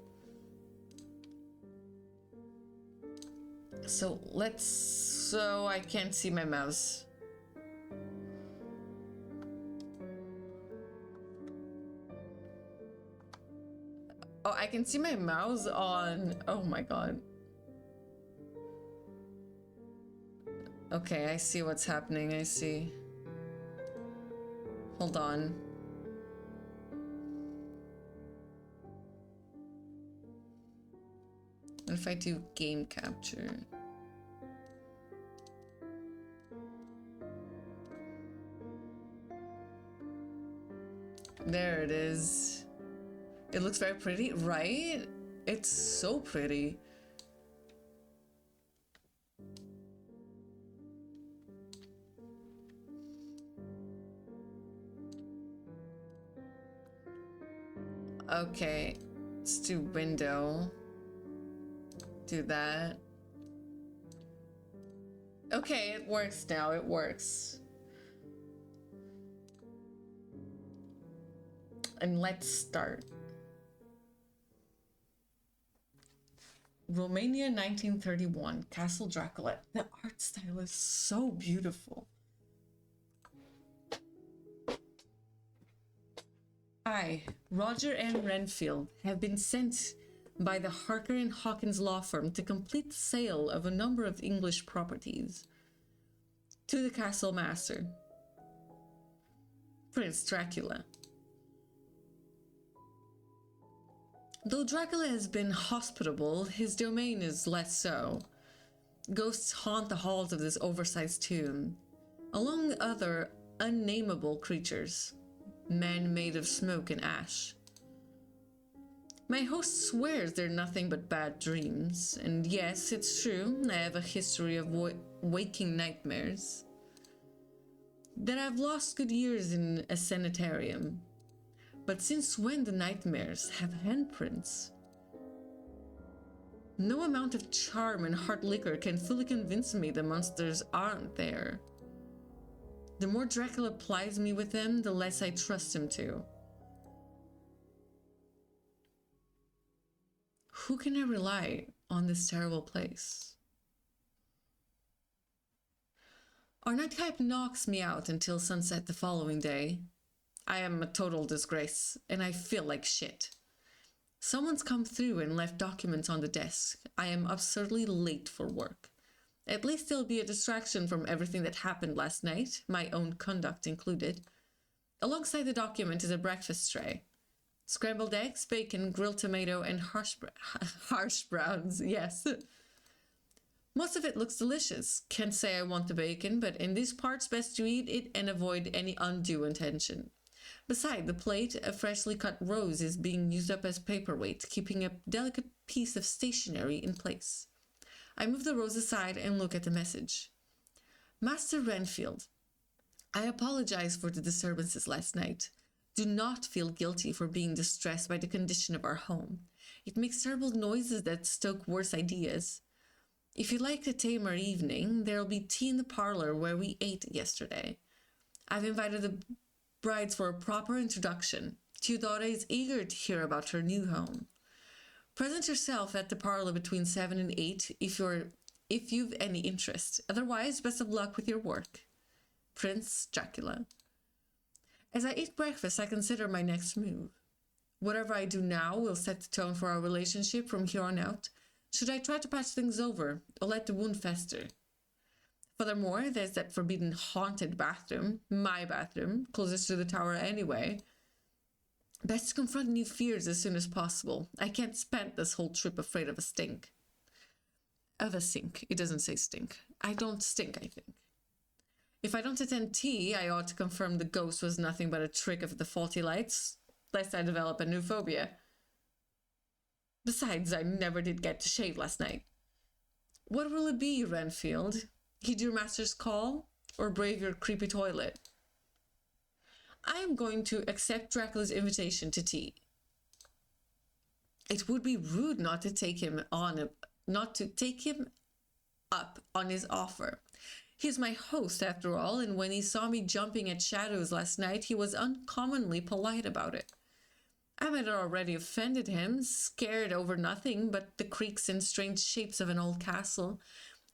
So I can't see my mouse. Oh, I can see my mouse on, oh my god. Okay, I see what's happening, I see. Hold on. What if I do game capture? There it is. It looks very pretty, right? It's so pretty. Okay, let's do window. Do that. Okay, it works now, it works. And let's start. Romania 1931, Castle Dracula. The art style is so beautiful. I, Roger M. Renfield, have been sent by the Harker and Hawkins law firm to complete the sale of a number of English properties. To the castle master, Prince Dracula. Though Dracula has been hospitable, his domain is less so. Ghosts haunt the halls of this oversized tomb, along other unnameable creatures, men made of smoke and ash. My host swears they're nothing but bad dreams, and yes, it's true, I have a history of waking nightmares. That I've lost good years in a sanitarium. But since when do nightmares have handprints? No amount of charm and hard liquor can fully convince me the monsters aren't there. The more Dracula plies me with them, the less I trust him to. Who can I rely on this terrible place? Our nightcap knocks me out until sunset the following day. I am a total disgrace, and I feel like shit. Someone's come through and left documents on the desk. I am absurdly late for work. At least there'll be a distraction from everything that happened last night, my own conduct included. Alongside the document is a breakfast tray. Scrambled eggs, bacon, grilled tomato, and harsh browns, yes. Most of it looks delicious. Can't say I want the bacon, but in these parts best to eat it and avoid any undue attention. Beside the plate, a freshly cut rose is being used up as paperweight, keeping a delicate piece of stationery in place. I move the rose aside and look at the message. Master Renfield, I apologize for the disturbances last night. Do not feel guilty for being distressed by the condition of our home. It makes terrible noises that stoke worse ideas. If you'd like a tamer evening, there'll be tea in the parlor where we ate yesterday. I've invited the brides for a proper introduction. Theodora is eager to hear about her new home. Present yourself at the parlor between 7 and 8 if you've any interest. Otherwise, best of luck with your work. Prince Dracula. As I eat breakfast, I consider my next move. Whatever I do now will set the tone for our relationship from here on out. Should I try to patch things over or let the wound fester? Furthermore, there's that forbidden haunted bathroom, my bathroom, closest to the tower anyway. Best to confront new fears as soon as possible. I can't spend this whole trip afraid of a stink. Of a sink. It doesn't say stink. I don't stink, I think. If I don't attend tea, I ought to confirm the ghost was nothing but a trick of the faulty lights, lest I develop a new phobia. Besides, I never did get to shave last night. What will it be, Renfield? Heed your master's call, or brave your creepy toilet? I am going to accept Dracula's invitation to tea. It would be rude not to take him up on his offer. He's my host, after all, and when he saw me jumping at shadows last night, he was uncommonly polite about it. I might have already offended him, scared over nothing but the creaks and strange shapes of an old castle.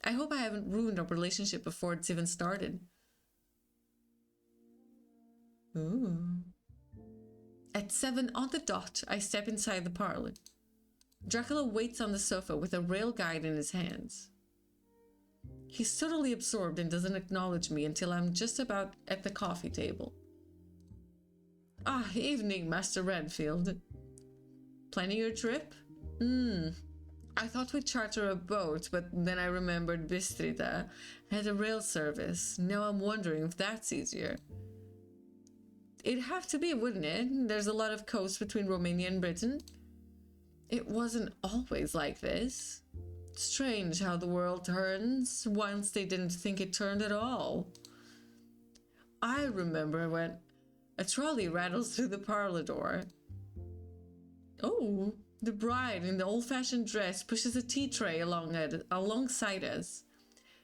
I hope I haven't ruined our relationship before it's even started. Ooh. At 7 on the dot, I step inside the parlor. Dracula waits on the sofa with a rail guide in his hands. He's totally absorbed and doesn't acknowledge me until I'm just about at the coffee table. Ah, evening, Master Renfield. Planning your trip? I thought we'd charter a boat, but then I remembered Bistrita had a rail service. Now I'm wondering if that's easier. It'd have to be, wouldn't it? There's a lot of coast between Romania and Britain. It wasn't always like this. Strange how the world turns once they didn't think it turned at all. I remember when a trolley rattles through the parlor door. Oh, the bride in the old-fashioned dress pushes a tea tray alongside us.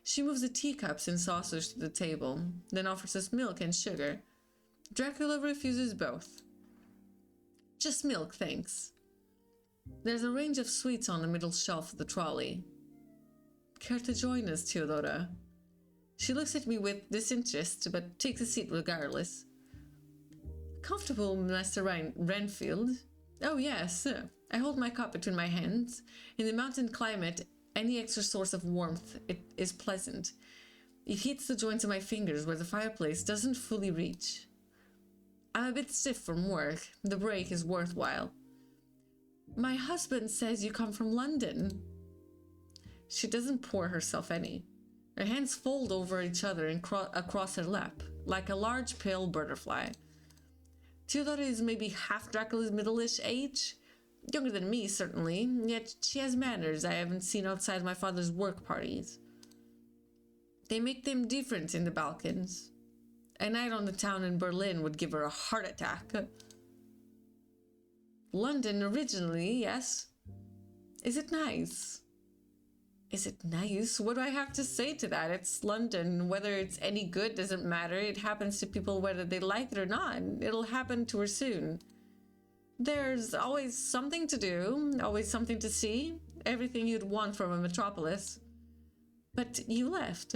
She moves the teacups and saucers to the table, then offers us milk and sugar. Dracula refuses both. Just milk, thanks. There's a range of sweets on the middle shelf of the trolley. Care to join us, Theodora? She looks at me with disinterest, but takes a seat regardless. Comfortable, Master Renfield? Oh, yes. I hold my cup between my hands. In the mountain climate, any extra source of warmth is pleasant. It heats the joints of my fingers where the fireplace doesn't fully reach. I'm a bit stiff from work. The break is worthwhile. My husband says you come from London. She doesn't pour herself any. Her hands fold over each other and across her lap, like a large pale butterfly. Theodora is maybe half Dracula's middle-ish age. Younger than me, certainly, yet she has manners I haven't seen outside my father's work parties. They make them different in the Balkans. A night on the town in Berlin would give her a heart attack. London originally, yes. Is it nice? Is it nice? What do I have to say to that? It's London. Whether it's any good doesn't matter. It happens to people whether they like it or not. It'll happen to her soon. There's always something to do, always something to see. Everything you'd want from a metropolis. But you left.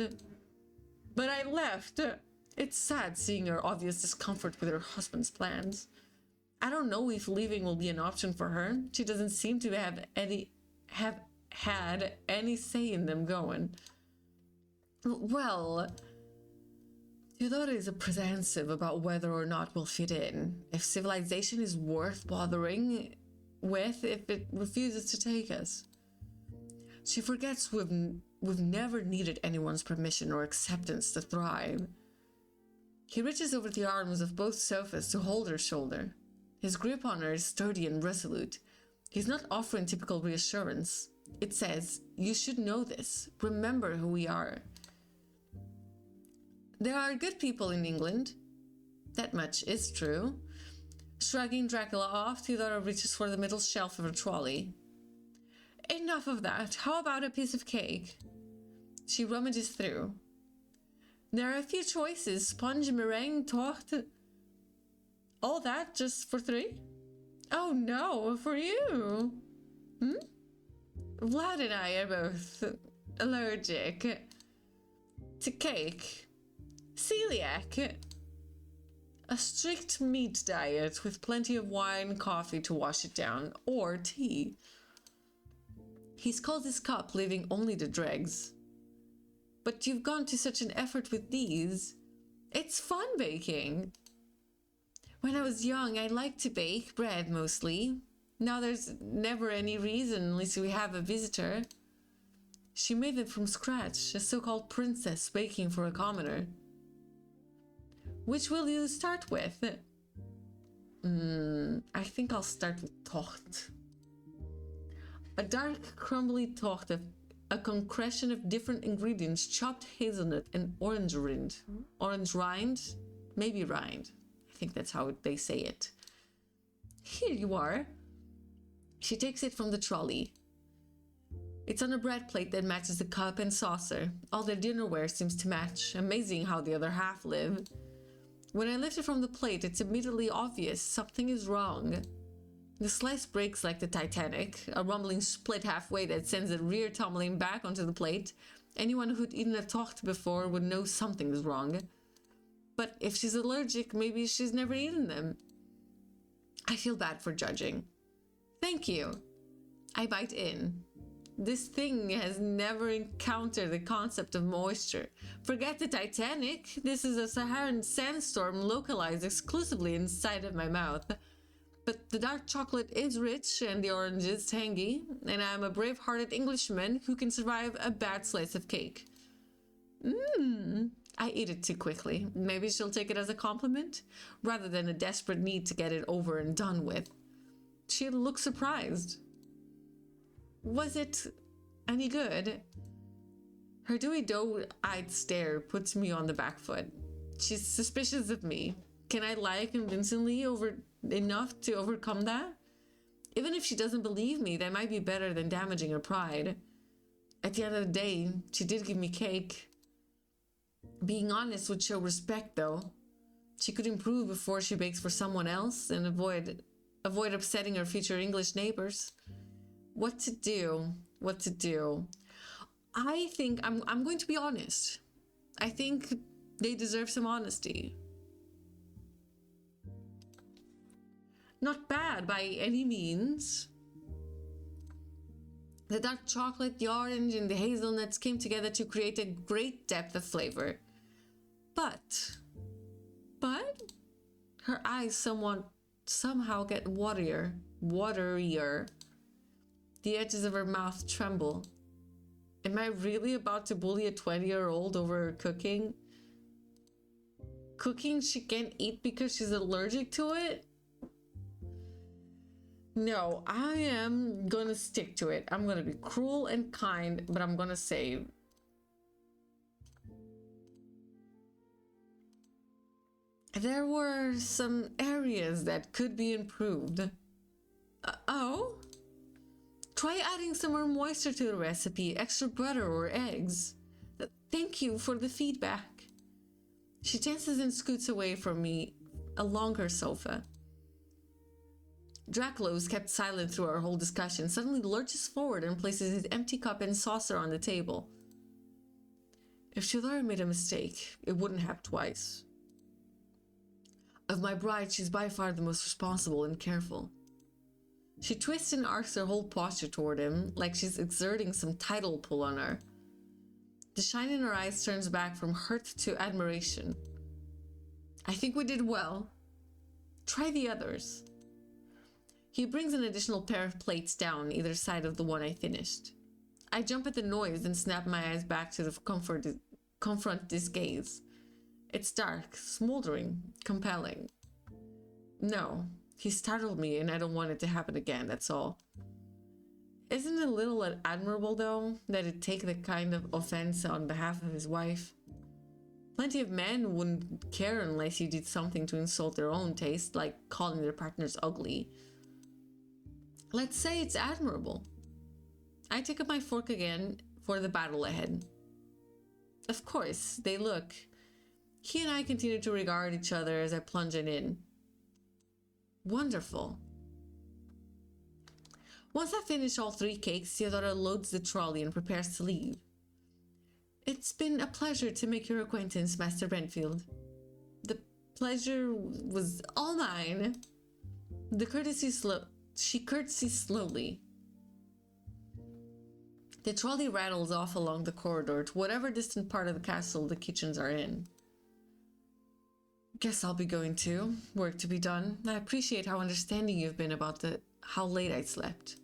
But I left. It's sad seeing her obvious discomfort with her husband's plans. I don't know if leaving will be an option for her. She doesn't seem to have had any say in them going. Well, Theodora is apprehensive about whether or not we'll fit in. If civilization is worth bothering with, if it refuses to take us. She forgets we've never needed anyone's permission or acceptance to thrive. He reaches over the arms of both sofas to hold her shoulder. His grip on her is sturdy and resolute. He's not offering typical reassurance. It says, you should know this. Remember who we are. There are good people in England. That much is true. Shrugging Dracula off, Theodora reaches for the middle shelf of her trolley. Enough of that. How about a piece of cake? She rummages through. There are a few choices. Sponge, meringue, tarte. All that just for 3? Oh no, for you. Vlad and I are both allergic to cake. Celiac. A strict meat diet with plenty of wine, coffee to wash it down, or tea. He's called his cup, leaving only the dregs. But you've gone to such an effort with these. It's fun baking. When I was young, I liked to bake bread mostly. Now there's never any reason unless we have a visitor. She made them from scratch, a so-called princess baking for a commoner. Which will you start with? I think I'll start with tocht. A dark, crumbly tocht of a concretion of different ingredients, chopped hazelnut and orange rind. Orange rind? Maybe rind. I think that's how they say it. Here you are. She takes it from the trolley. It's on a bread plate that matches the cup and saucer. All their dinnerware seems to match. Amazing how the other half live. When I lift it from the plate, it's immediately obvious something is wrong. The slice breaks like the Titanic, a rumbling split halfway that sends the rear tumbling back onto the plate. Anyone who'd eaten a tocht before would know something's wrong. But if she's allergic, maybe she's never eaten them. I feel bad for judging. Thank you. I bite in. This thing has never encountered the concept of moisture. Forget the Titanic. This is a Saharan sandstorm localized exclusively inside of my mouth. But the dark chocolate is rich and the orange is tangy, and I'm a brave-hearted Englishman who can survive a bad slice of cake. I eat it too quickly. Maybe she'll take it as a compliment, rather than a desperate need to get it over and done with. She looked surprised. Was it any good? Her dewy doe-eyed stare puts me on the back foot. She's suspicious of me. Can I lie convincingly enough to overcome that? Even if she doesn't believe me, that might be better than damaging her pride. At the end of the day, she did give me cake. Being honest would show respect, though. She could improve before she bakes for someone else and avoid upsetting her future English neighbors. What to do? I think I'm going to be honest. I think they deserve some honesty. Not bad by any means. The dark chocolate, the orange, and the hazelnuts came together to create a great depth of flavor. But her eyes somehow get waterier. The edges of her mouth tremble. Am I really about to bully a 20-year-old over her cooking? Cooking she can't eat because she's allergic to it? No, I am gonna stick to it. I'm gonna be cruel and kind, but I'm gonna say there were some areas that could be improved. Oh? Try adding some more moisture to the recipe, extra butter or eggs. Thank you for the feedback. She dances and scoots away from me along her sofa. Dracula, who's kept silent through our whole discussion, suddenly lurches forward and places his empty cup and saucer on the table. If Shadara made a mistake, it wouldn't happen twice. Of my bride, she's by far the most responsible and careful. She twists and arcs her whole posture toward him, like she's exerting some tidal pull on her. The shine in her eyes turns back from hurt to admiration. I think we did well. Try the others. He brings an additional pair of plates down either side of the one I finished. I jump at the noise and snap my eyes back to confront this gaze. It's dark, smoldering, compelling. No, he startled me and I don't want it to happen again, that's all. Isn't it a little admirable, though, that he'd take the kind of offense on behalf of his wife? Plenty of men wouldn't care unless you did something to insult their own taste, like calling their partners ugly. Let's say it's admirable. I take up my fork again for the battle ahead. Of course, they look. He and I continue to regard each other as I plunge it in. Wonderful. Once I finish all 3 cakes, Theodora loads the trolley and prepares to leave. It's been a pleasure to make your acquaintance, Master Renfield. The Pleasure was all mine. She curtsies slowly. The trolley rattles off along the corridor to whatever distant part of the castle the kitchens are in. Guess I'll be going too. Work to be done. I appreciate how understanding you've been about how late I slept.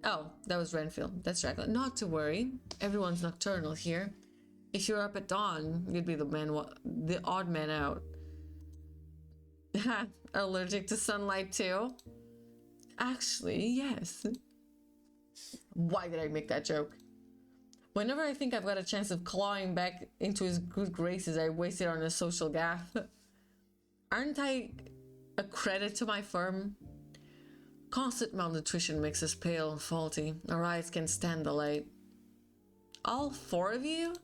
Oh, that was Renfield. That's Dracula. Not to worry. Everyone's nocturnal here. If you're up at dawn, you'd be the odd man out. Allergic to sunlight too? Actually, yes. Why did I make that joke? Whenever I think I've got a chance of clawing back into his good graces, I waste it on a social gaffe. Aren't I a credit to my firm? Constant malnutrition makes us pale and faulty. Our eyes can't stand the light. All 4 of you?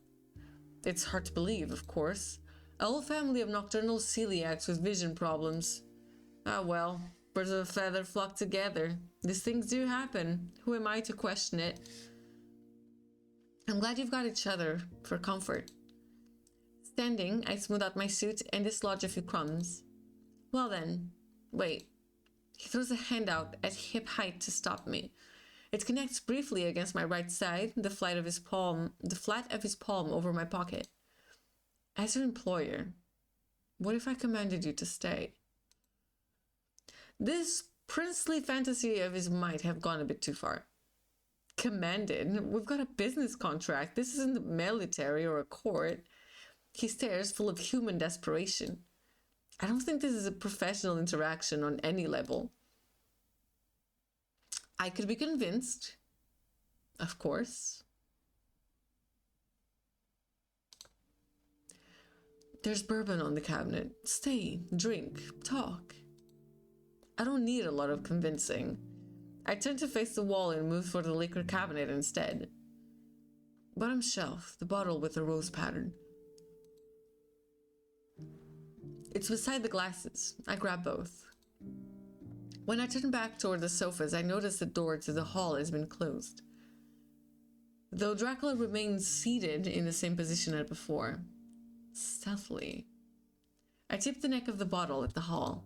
It's hard to believe, of course. A whole family of nocturnal celiacs with vision problems. Ah well, birds of a feather flock together. These things do happen. Who am I to question it? I'm glad you've got each other for comfort. Standing, I smooth out my suit and dislodge a few crumbs. Well then, wait. He throws a hand out at hip height to stop me. It connects briefly against my right side, the flat of his palm over my pocket. As your employer, what if I commanded you to stay? This princely fantasy of his might have gone a bit too far. Commanded? We've got a business contract. This isn't the military or a court. He stares, full of human desperation. I don't think this is a professional interaction on any level. I could be convinced, of course. There's bourbon on the cabinet. Stay, drink, talk. I don't need a lot of convincing. I turn to face the wall and move for the liquor cabinet instead. Bottom shelf, the bottle with the rose pattern. It's beside the glasses. I grab both. When I turn back toward the sofas, I notice the door to the hall has been closed, though Dracula remains seated in the same position as before. Stealthily, I tip the neck of the bottle at the hall.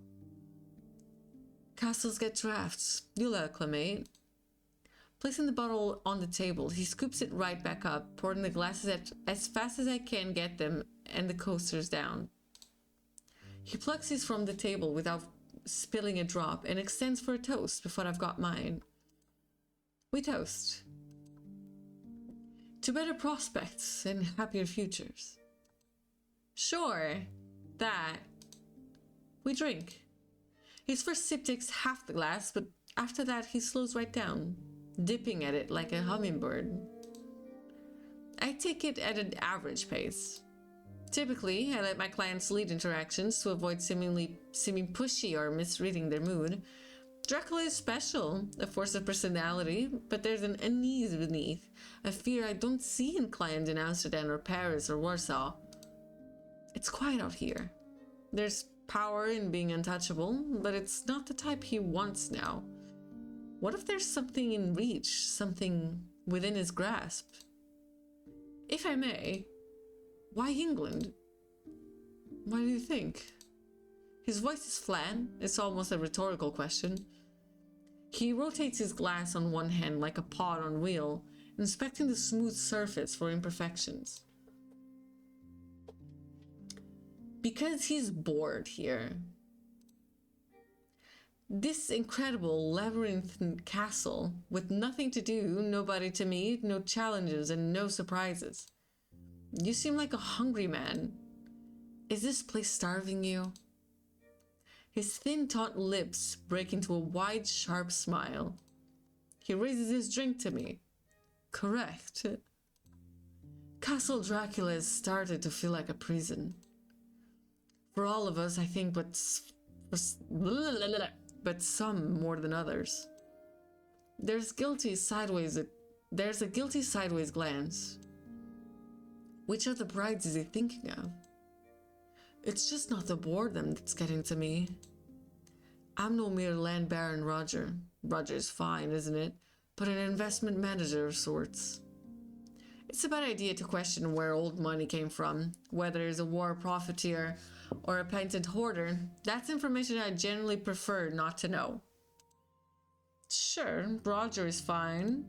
Castles get drafts. You'll acclimate. Placing the bottle on the table, he scoops it right back up, pouring the glasses as fast as I can get them and the coasters down. He plucks these from the table without spilling a drop and extends for a toast before I've got mine. We toast. To better prospects and happier futures. Sure, that. We drink. His first sip takes half the glass, but after that he slows right down, dipping at it like a hummingbird. I take it at an average pace. Typically, I let my clients lead interactions to avoid seeming pushy or misreading their mood. Dracula is special, a force of personality, but there's an unease beneath, a fear I don't see in clients in Amsterdam or Paris or Warsaw. It's quiet out here. There's power in being untouchable, but it's not the type he wants now. What if there's something in reach, something within his grasp? If I may, why England? Why do you think? His voice is flat. It's almost a rhetorical question. He rotates his glass on one hand like a pod on wheel, inspecting the smooth surface for imperfections. Because he's bored here. This incredible labyrinthine castle, with nothing to do, nobody to meet, no challenges, and no surprises. You seem like a hungry man. Is this place starving you? His thin, taut lips break into a wide, sharp smile. He raises his drink to me. Correct. Castle Dracula has started to feel like a prison. For all of us, I think, but some more than others. There's a guilty sideways glance. Which of the brides is he thinking of? It's just not the boredom that's getting to me. I'm no mere land baron Roger. Roger's fine, isn't it? But an investment manager of sorts. It's a bad idea to question where old money came from, whether it's a war profiteer or a penitent hoarder. That's information I generally prefer not to know. Sure, Roger is fine.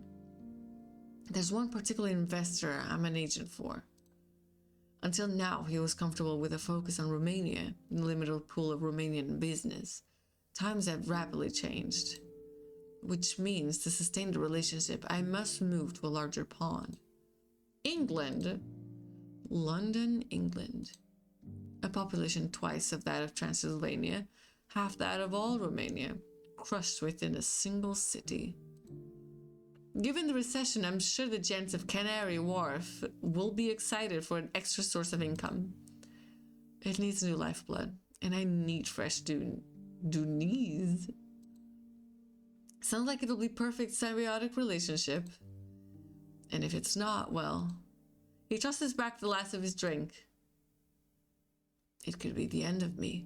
There's one particular investor I'm an agent for. Until now, he was comfortable with a focus on Romania, the limited pool of Romanian business. Times have rapidly changed, which means to sustain the relationship, I must move to a larger pond. England. London, England. A population twice of that of Transylvania, half that of all Romania, crushed within a single city. Given the recession, I'm sure the gents of Canary Wharf will be excited for an extra source of income. It needs new lifeblood, and I need fresh Doonies. Sounds like it'll be perfect symbiotic relationship. And if it's not, well, he tosses back the last of his drink. It could be the end of me.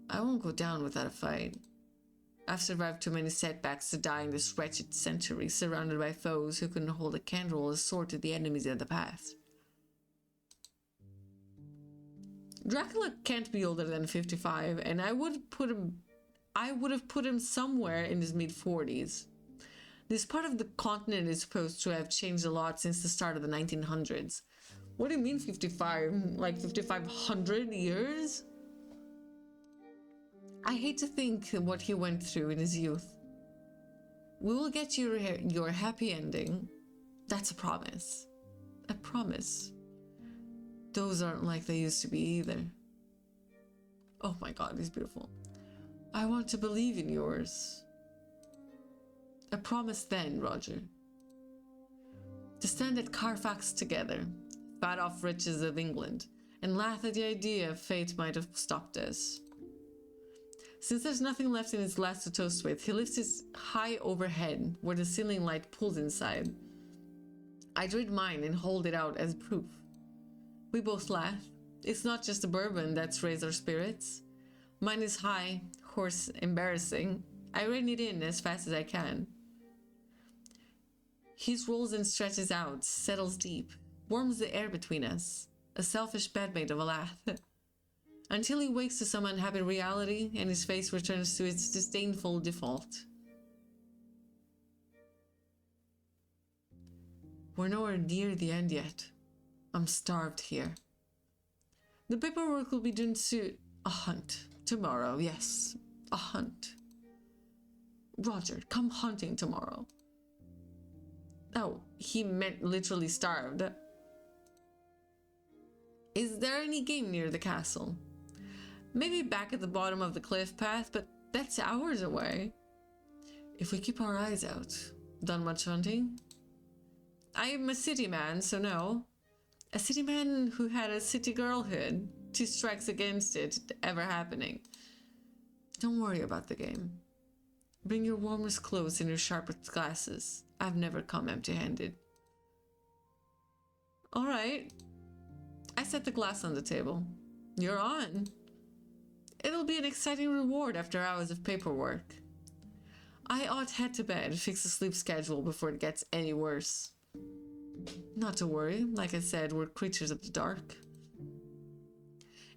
I won't go down without a fight. I've survived too many setbacks to die in this wretched century, surrounded by foes who couldn't hold a candle as sword to the enemies of the past. Dracula can't be older than 55, and I would have put him somewhere in his mid-40s. This part of the continent is supposed to have changed a lot since the start of the 1900s. What do you mean 55? Like 5,500 years? I hate to think what he went through in his youth. We will get your happy ending. That's a promise. A promise. Those aren't like they used to be either. Oh my God, he's beautiful. I want to believe in yours. A promise then, Roger. To stand at Carfax together, fight off riches of England, and laugh at the idea fate might have stopped us. Since there's nothing left in his glass to toast with, he lifts his high overhead where the ceiling light pulls inside. I read mine and hold it out as proof. We both laugh. It's not just the bourbon that's raised our spirits. Mine is high, hoarse, embarrassing. I rein it in as fast as I can. His rolls and stretches out, settles deep, warms the air between us. A selfish bedmate of a laugh. Until he wakes to some unhappy reality and his face returns to its disdainful default. We're nowhere near the end yet. I'm starved here. The paperwork will be done soon. A hunt. Tomorrow, yes. A hunt. Roger, come hunting tomorrow. Oh, he meant literally starved. Is there any game near the castle? Maybe back at the bottom of the cliff path, but that's hours away. If we keep our eyes out. Done much hunting? I am a city man, so no. A city man who had a city girlhood. 2 strikes against it ever happening. Don't worry about the game. Bring your warmest clothes and your sharpest glasses. I've never come empty-handed. All right. I set the glass on the table. You're on. It'll be an exciting reward after hours of paperwork. I ought head to bed, fix a sleep schedule before it gets any worse. Not to worry, like I said, we're creatures of the dark.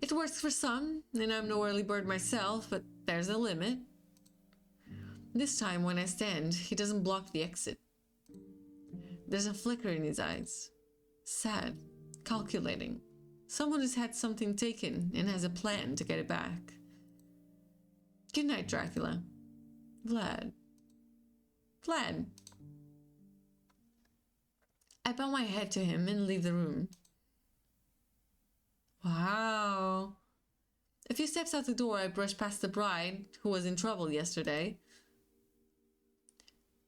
It works for some, and I'm no early bird myself, but there's a limit. This time, when I stand, he doesn't block the exit. There's a flicker in his eyes. Sad, calculating. Someone has had something taken and has a plan to get it back. Good night, Dracula. Vlad. Vlad. I bow my head to him and leave the room. Wow. A few steps out the door, I brush past the bride, who was in trouble yesterday.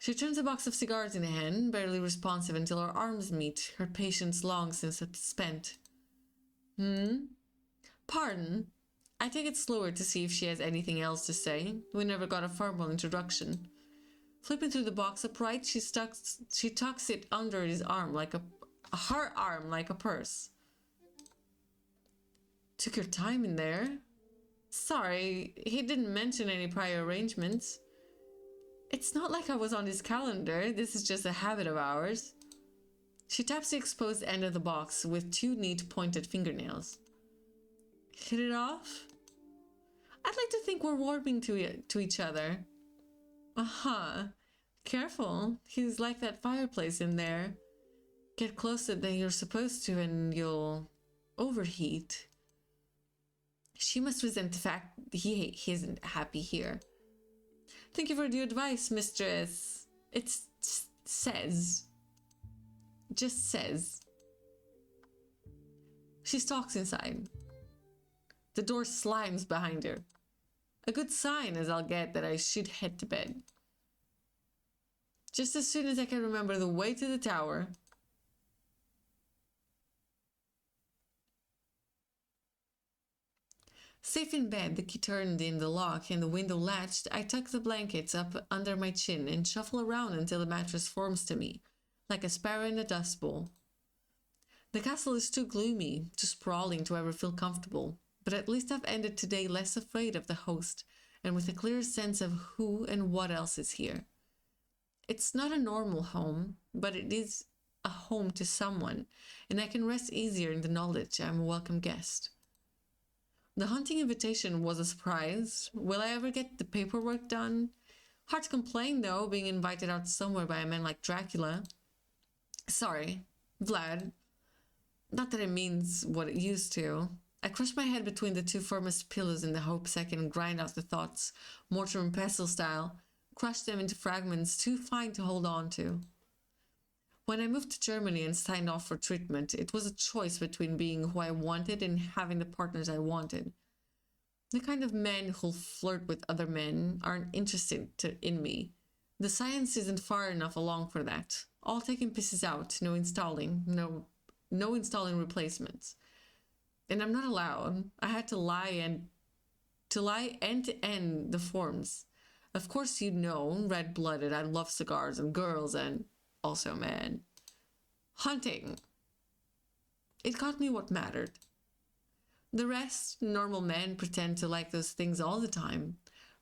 She turns a box of cigars in hand, barely responsive until our arms meet, her patience long since spent. Pardon? I take it slower to see if she has anything else to say. We never got a formal introduction. Flipping through the box upright, she tucks it under his arm like her arm like a purse. Took your time in there. Sorry, he didn't mention any prior arrangements. It's not like I was on his calendar. This is just a habit of ours. She taps the exposed end of the box with 2 neat pointed fingernails. Hit it off? I'd like to think we're warming to each other. Uh-huh. Careful. He's like that fireplace in there. Get closer than you're supposed to and you'll overheat. She must resent the fact he isn't happy here. Thank you for the advice, mistress. It says. Just says. She stalks inside. The door slimes behind her. A good sign as I'll get that I should head to bed. Just as soon as I can remember the way to the tower. Safe in bed, the key turned in the lock and the window latched, I tuck the blankets up under my chin and shuffle around until the mattress forms to me, like a sparrow in a dust bowl. The castle is too gloomy, too sprawling to ever feel comfortable, but at least I've ended today less afraid of the host and with a clearer sense of who and what else is here. It's not a normal home, but it is a home to someone, and I can rest easier in the knowledge I'm a welcome guest. The hunting invitation was a surprise. Will I ever get the paperwork done? Hard to complain, though, being invited out somewhere by a man like Dracula. Sorry, Vlad. Not that it means what it used to. I crush my head between the 2 firmest pillows in the hopes I can grind out the thoughts, mortar and pestle style, crush them into fragments too fine to hold on to. When I moved to Germany and signed off for treatment, it was a choice between being who I wanted and having the partners I wanted. The kind of men who'll flirt with other men aren't interested in me. The science isn't far enough along for that. All taking pieces out, no installing replacements. And I'm not allowed. I had to lie end to end the forms. Of course, you know, red-blooded, I love cigars and girls and also men. Hunting. It got me what mattered. The rest, normal men, pretend to like those things all the time.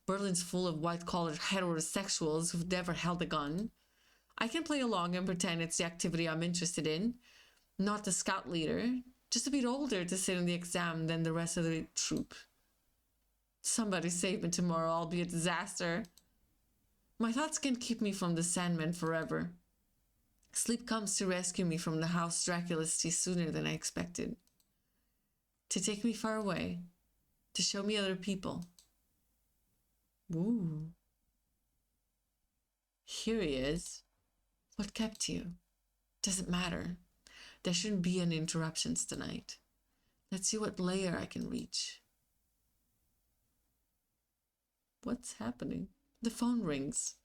Berlin's full of white-collar heterosexuals who've never held a gun. I can play along and pretend it's the activity I'm interested in. Not the scout leader, just a bit older to sit in the exam than the rest of the troop. Somebody save me tomorrow, I'll be a disaster. My thoughts can't keep me from the Sandman forever. Sleep comes to rescue me from the house Dracula's sooner than I expected. To take me far away. To show me other people. Ooh. Here he is. What kept you? Doesn't matter. There shouldn't be any interruptions tonight. Let's see what layer I can reach. What's happening? The phone rings.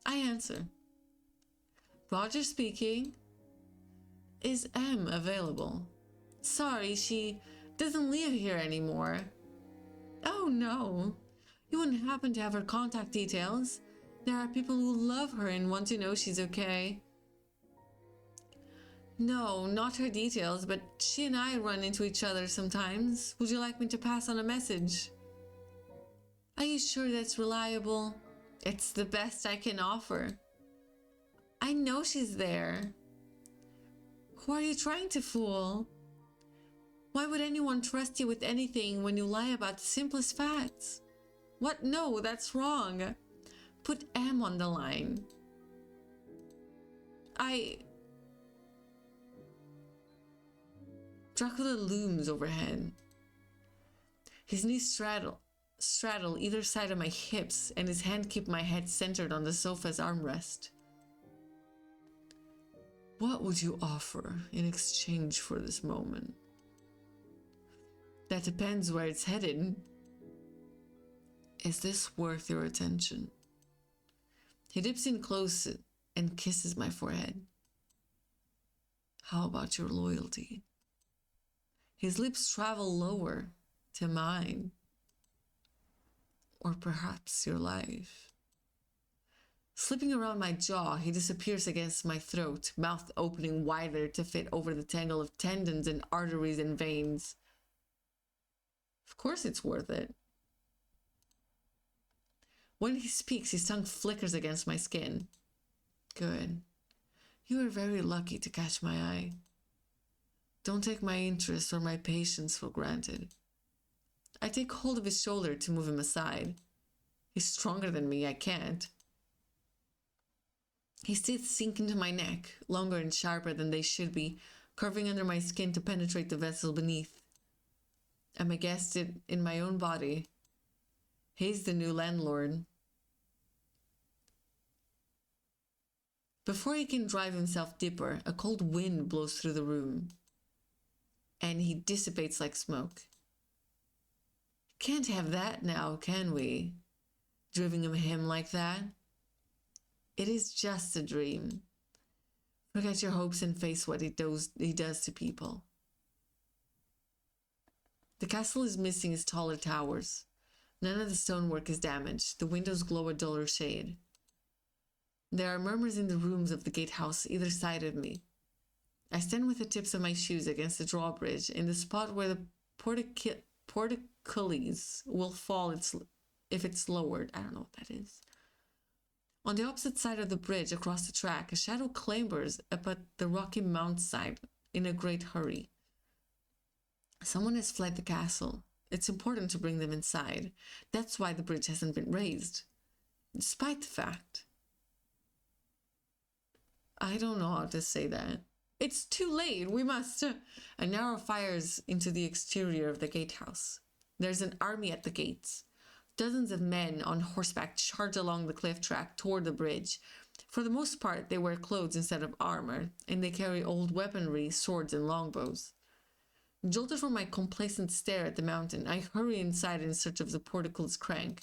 I answer. Roger speaking. Is M available? Sorry, she doesn't live here anymore. Oh no. You wouldn't happen to have her contact details? There are people who love her and want to know she's okay. No, not her details, but she and I run into each other sometimes. Would you like me to pass on a message? Are you sure that's reliable? It's the best I can offer. I know she's there. Who are you trying to fool? Why would anyone trust you with anything when you lie about the simplest facts? What? No, that's wrong. Put M on the line. Dracula looms overhead. His knees straddle either side of my hips, and his hand keep my head centered on the sofa's armrest. What would you offer in exchange for this moment? That depends where it's headed. Is this worth your attention? He dips in close and kisses my forehead. How about your loyalty? His lips travel lower to mine. Or perhaps your life. Slipping around my jaw, he disappears against my throat, mouth opening wider to fit over the tangle of tendons and arteries and veins. Of course it's worth it. When he speaks, his tongue flickers against my skin. Good. You are very lucky to catch my eye. Don't take my interest or my patience for granted. I take hold of his shoulder to move him aside. He's stronger than me, I can't. His teeth sink into my neck, longer and sharper than they should be, curving under my skin to penetrate the vessel beneath. I'm a guest in my own body. He's the new landlord. Before he can drive himself deeper, a cold wind blows through the room, and he dissipates like smoke. Can't have that now, can we? Driving him like that? It is just a dream. Forget your hopes and face what he does to people. The castle is missing its taller towers. None of the stonework is damaged. The windows glow a duller shade. There are murmurs in the rooms of the gatehouse either side of me. I stand with the tips of my shoes against the drawbridge in the spot where the portcullis will fall if it's lowered. I don't know what that is. On the opposite side of the bridge, across the track, a shadow clambers up at the rocky mount-side in a great hurry. Someone has fled the castle. It's important to bring them inside. That's why the bridge hasn't been raised. Despite the fact. I don't know how to say that. It's too late. We must. A narrow fires into the exterior of the gatehouse. There's an army at the gates. Dozens of men on horseback charge along the cliff track toward the bridge. For the most part, they wear clothes instead of armor, and they carry old weaponry, swords, and longbows. Jolted from my complacent stare at the mountain, I hurry inside in search of the portcullis crank.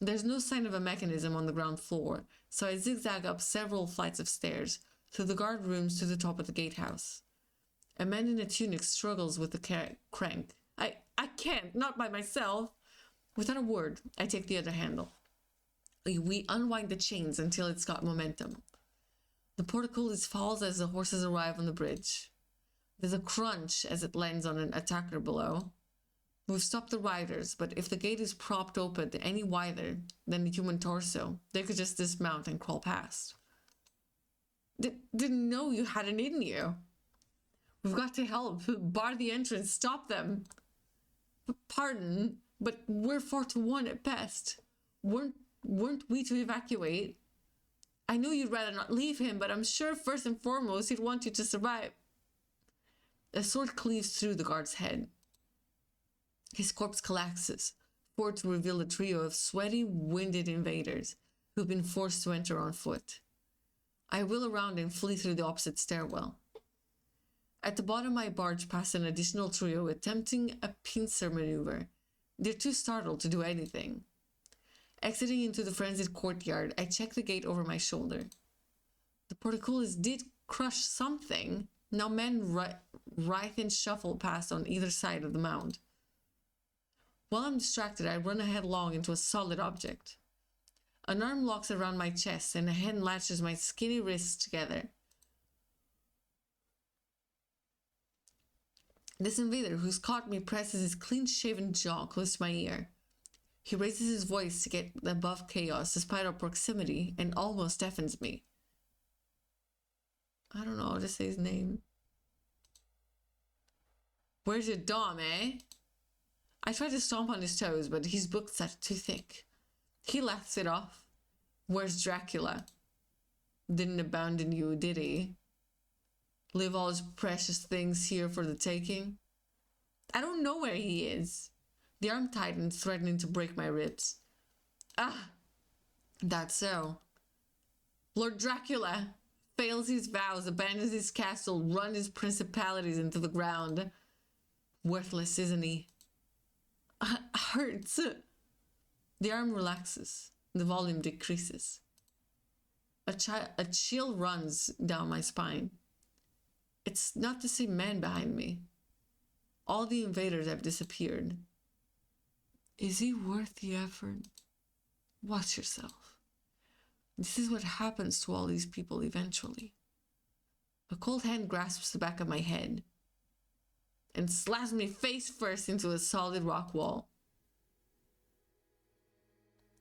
There's no sign of a mechanism on the ground floor, so I zigzag up several flights of stairs, through the guard rooms to the top of the gatehouse. A man in a tunic struggles with the crank. I can't, not by myself. Without a word, I take the other handle. We unwind the chains until it's got momentum. The portcullis falls as the horses arrive on the bridge. There's a crunch as it lands on an attacker below. We've stopped the riders, but if the gate is propped open any wider than the human torso, they could just dismount and crawl past. Didn't know you had it in you. We've got to help. Bar the entrance. Stop them. Pardon, but we're 4-1 at best. Weren't we to evacuate? I know you'd rather not leave him, but I'm sure first and foremost he'd want you to survive. A sword cleaves through the guard's head. His corpse collapses, forward to reveal a trio of sweaty, winded invaders who've been forced to enter on foot. I wheel around and flee through the opposite stairwell. At the bottom, I barge past an additional trio attempting a pincer maneuver. They're too startled to do anything. Exiting into the frenzied courtyard, I check the gate over my shoulder. The portcullis did crush something. Now men writhe and shuffle past on either side of the mound. While I'm distracted, I run headlong into a solid object. An arm locks around my chest and a hand latches my skinny wrists together. This invader who's caught me presses his clean-shaven jaw close to my ear. He raises his voice to get above chaos despite our proximity and almost deafens me. I don't know how to say his name. Where's your dom, eh? I try to stomp on his toes, but his books are too thick. He laughs it off. Where's Dracula? Didn't abandon you, did he? Leave all his precious things here for the taking? I don't know where he is. The arm tightens, threatening to break my ribs. Ah, that's so. Lord Dracula fails his vows, abandons his castle, runs his principalities into the ground. Worthless, isn't he? Hurts. The arm relaxes. The volume decreases. A chill runs down my spine. It's not the same man behind me. All the invaders have disappeared. Is he worth the effort? Watch yourself. This is what happens to all these people eventually. A cold hand grasps the back of my head and slaps me face first into a solid rock wall.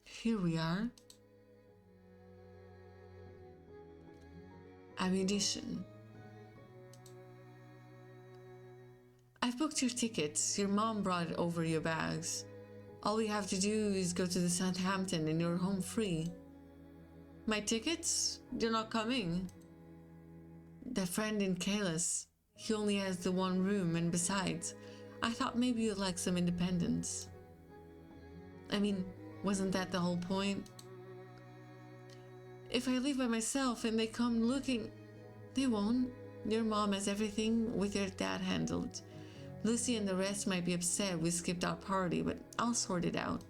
Here we are. Ammunition. I've booked your tickets. Your mom brought over your bags. All we have to do is go to the Southampton and you're home free. My tickets? You're not coming. That friend in Kalis, he only has the one room, and besides, I thought maybe you'd like some independence. I mean, wasn't that the whole point? If I leave by myself and they come looking, they won't. Your mom has everything with your dad handled. Lucy and the rest might be upset we skipped our party, but I'll sort it out.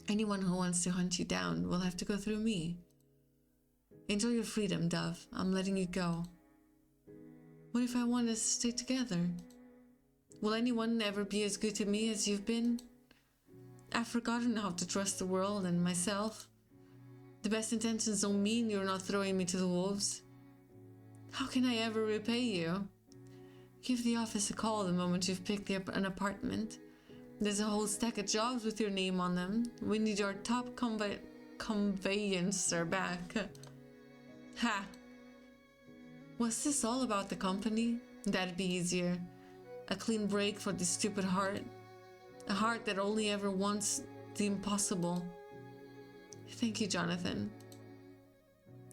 Anyone who wants to hunt you down will have to go through me. Enjoy your freedom, Dove. I'm letting you go. What if I want us to stay together? Will anyone ever be as good to me as you've been? I've forgotten how to trust the world and myself. The best intentions don't mean you're not throwing me to the wolves. How can I ever repay you? Give the office a call the moment you've picked up an apartment. There's a whole stack of jobs with your name on them. We need your top conveyancer back. Ha! Was this all about the company? That'd be easier. A clean break for this stupid heart. A heart that only ever wants the impossible. Thank you, Jonathan.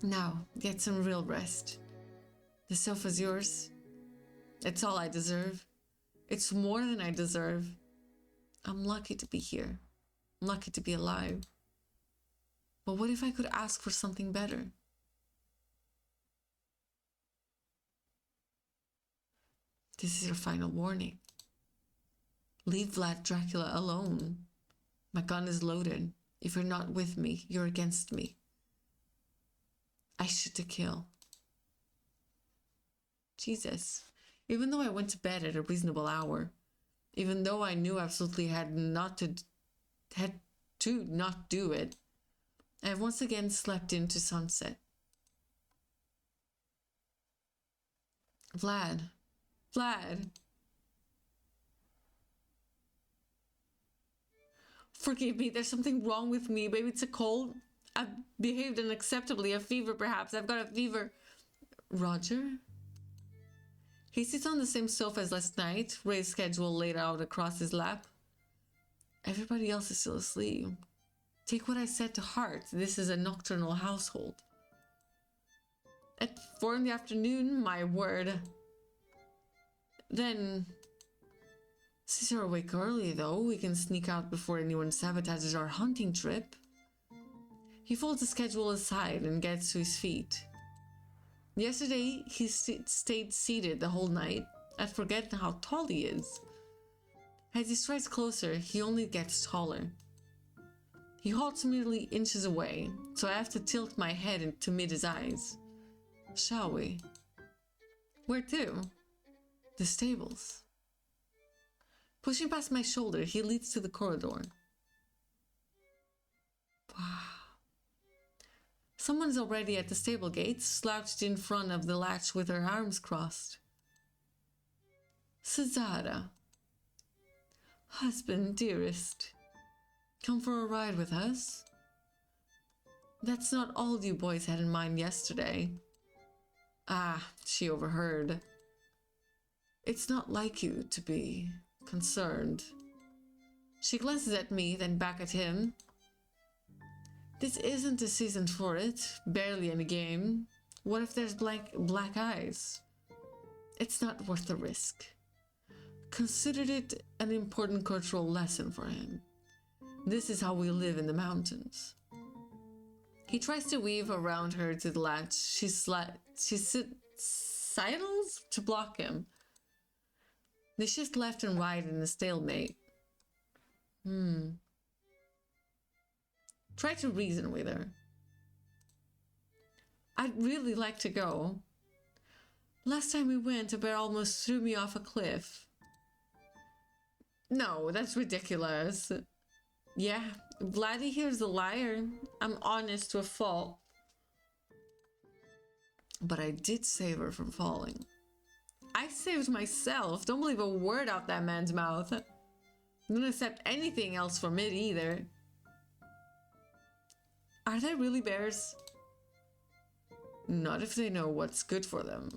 Now, get some real rest. The sofa's yours. It's all I deserve. It's more than I deserve. I'm lucky to be here. I'm lucky to be alive. But what if I could ask for something better? This is your final warning. Leave Vlad Dracula alone. My gun is loaded. If you're not with me, you're against me. I shoot to kill. Jesus. Even though I went to bed at a reasonable hour, even though I knew absolutely had to not do it, I have once again slept into sunset. Vlad. Forgive me, there's something wrong with me. Maybe it's a cold. I've behaved unacceptably. A fever, perhaps. I've got a fever. Roger? He sits on the same sofa as last night, Ray's schedule laid out across his lap. Everybody else is still asleep. Take what I said to heart. This is a nocturnal household. At 4 in the afternoon, my word. Then, since you're awake early, though, we can sneak out before anyone sabotages our hunting trip. He folds the schedule aside and gets to his feet. Yesterday, he stayed seated the whole night. I'd forgotten how tall he is. As he strides closer, he only gets taller. He halts merely inches away, so I have to tilt my head to meet his eyes. Shall we? Where to? The stables. Pushing past my shoulder, he leads to the corridor. Wow. Someone's already at the stable gates, slouched in front of the latch with her arms crossed. Cesara. Husband, dearest. Come for a ride with us? That's not all you boys had in mind yesterday. Ah, she overheard. It's not like you to be concerned. She glances at me, then back at him. This isn't the season for it. Barely in a game. What if there's black eyes? It's not worth the risk. Considered it an important cultural lesson for him. This is how we live in the mountains. He tries to weave around her to the latch. She sidles to block him. They shift left and right in a stalemate. Try to reason with her. I'd really like to go. Last time we went, a bear almost threw me off a cliff. No, that's ridiculous. Yeah, Vladdy here's a liar. I'm honest to a fault. But I did save her from falling. I saved myself. Don't believe a word out that man's mouth. Don't accept anything else from it either. Are there really bears? Not if they know what's good for them.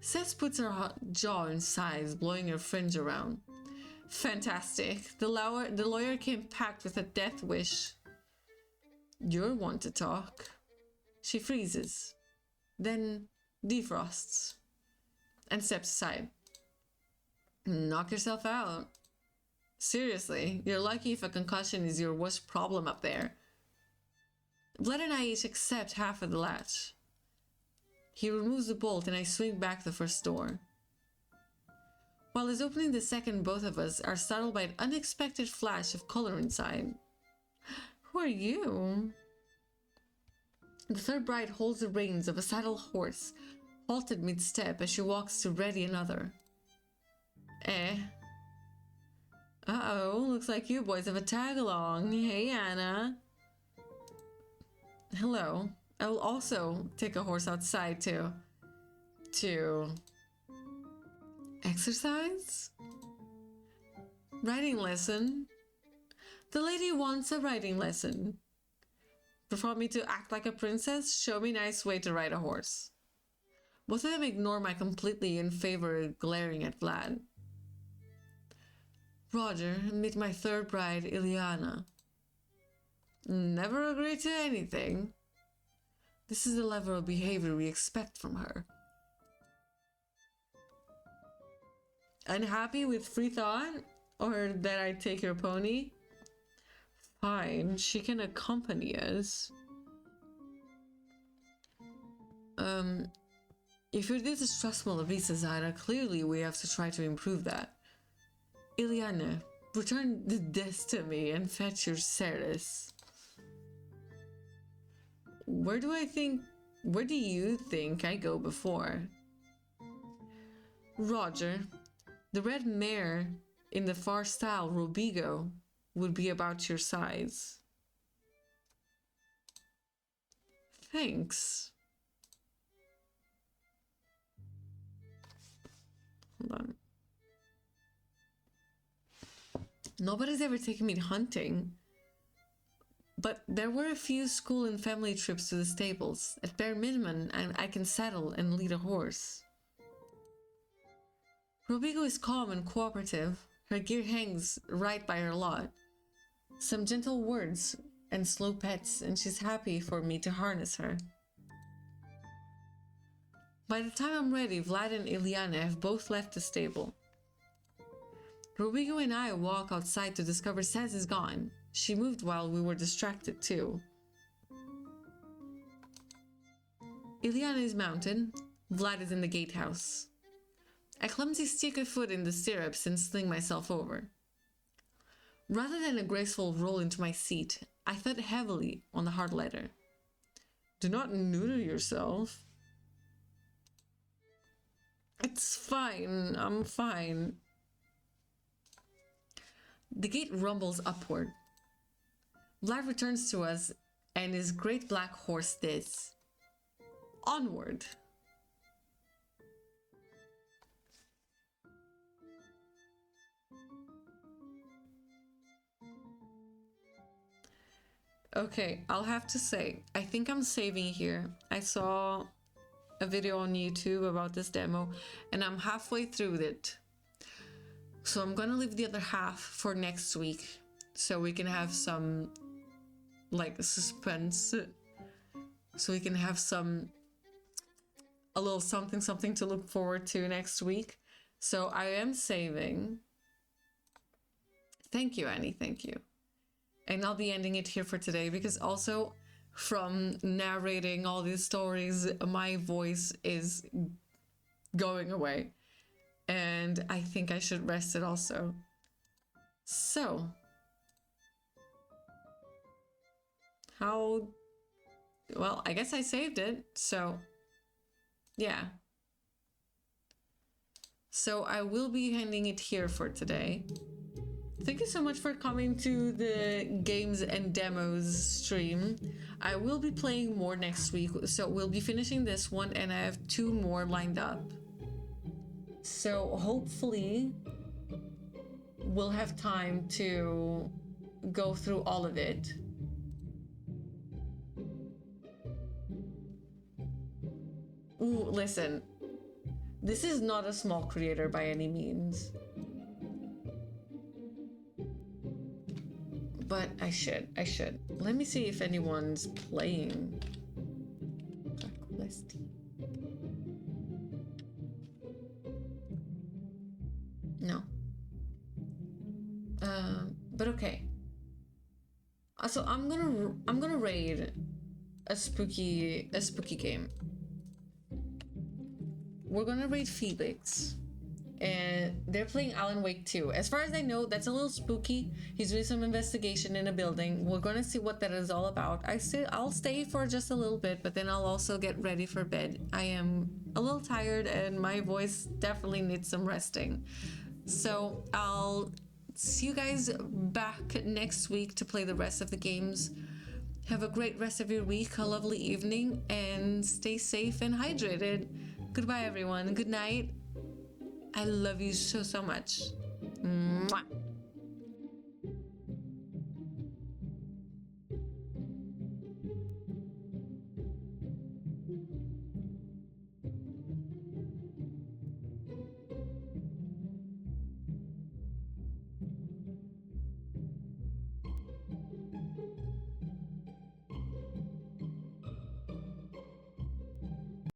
Seth puts her jaw in size, blowing her fringe around. Fantastic. The lawyer came packed with a death wish. You're one to talk. She freezes, then defrosts, and steps aside. Knock yourself out. Seriously, you're lucky if a concussion is your worst problem up there. Vlad and I each accept half of the latch. He removes the bolt and I swing back the first door. While he's opening the second, both of us are startled by an unexpected flash of color inside. Who are you? The third bride holds the reins of a saddled horse, halted mid-step as she walks to ready another. Uh-oh, looks like you boys have a tag-along. Hey, Anna. Hello. I will also take a horse outside to exercise? Riding lesson? The lady wants a riding lesson. Prefer me to act like a princess? Show me a nice way to ride a horse. Both of them ignore my completely in favor of glaring at Vlad. Roger, meet my third bride, Ileana. Never agree to anything. This is the level of behavior we expect from her. Unhappy with free thought? Or that I take your pony? Fine, she can accompany us. If you're this distrustful of Lisa Zara, clearly we have to try to improve that. Ileana, return this to me and fetch your Ceres. Where do you think I go before? Roger, the red mare in the far style Robigo would be about your size. Thanks. Hold on. Nobody's ever taken me hunting. But there were a few school and family trips to the stables. At bare minimum, I can saddle and lead a horse. Robigo is calm and cooperative. Her gear hangs right by her lot. Some gentle words and slow pets, and she's happy for me to harness her. By the time I'm ready, Vlad and Ileana have both left the stable. Robigo and I walk outside to discover Saz is gone. She moved while we were distracted too. Ileana is mounted. Vlad is in the gatehouse. I clumsily stick a foot in the stirrups and sling myself over. Rather than a graceful roll into my seat, I thud heavily on the hard leather. Do not neuter yourself. It's fine, I'm fine. The gate rumbles upward. Vlad returns to us and his great black horse this. Onward. Okay, I'll have to say, I think I'm saving here. I saw a video on YouTube about this demo and I'm halfway through it. So I'm gonna leave the other half for next week so we can have some like suspense, so we can have a little something to look forward to next week. So I am saving. Thank you, Annie, thank you. And I'll be ending it here for today because also from narrating all these stories, my voice is going away. And I think I should rest it also. So, well, I guess I saved it, so yeah. So I will be ending it here for today. Thank you so much for coming to the games and demos stream. I will be playing more next week, so we'll be finishing this one and I have 2 more lined up. So hopefully we'll have time to go through all of it. Ooh, listen. This is not a small creator by any means. But I should. Let me see if anyone's playing. Drăculești. No. But okay. So I'm gonna raid a spooky game. We're gonna raid Felix, and they're playing Alan Wake 2. As far as I know, that's a little spooky. He's doing some investigation in a building. We're gonna see what that is all about. I'll stay for just a little bit, but then I'll also get ready for bed. I am a little tired, and my voice definitely needs some resting. So I'll see you guys back next week to play the rest of the games. Have a great rest of your week, a lovely evening, and stay safe and hydrated. Goodbye, everyone. Good night. I love you so much. Mwah.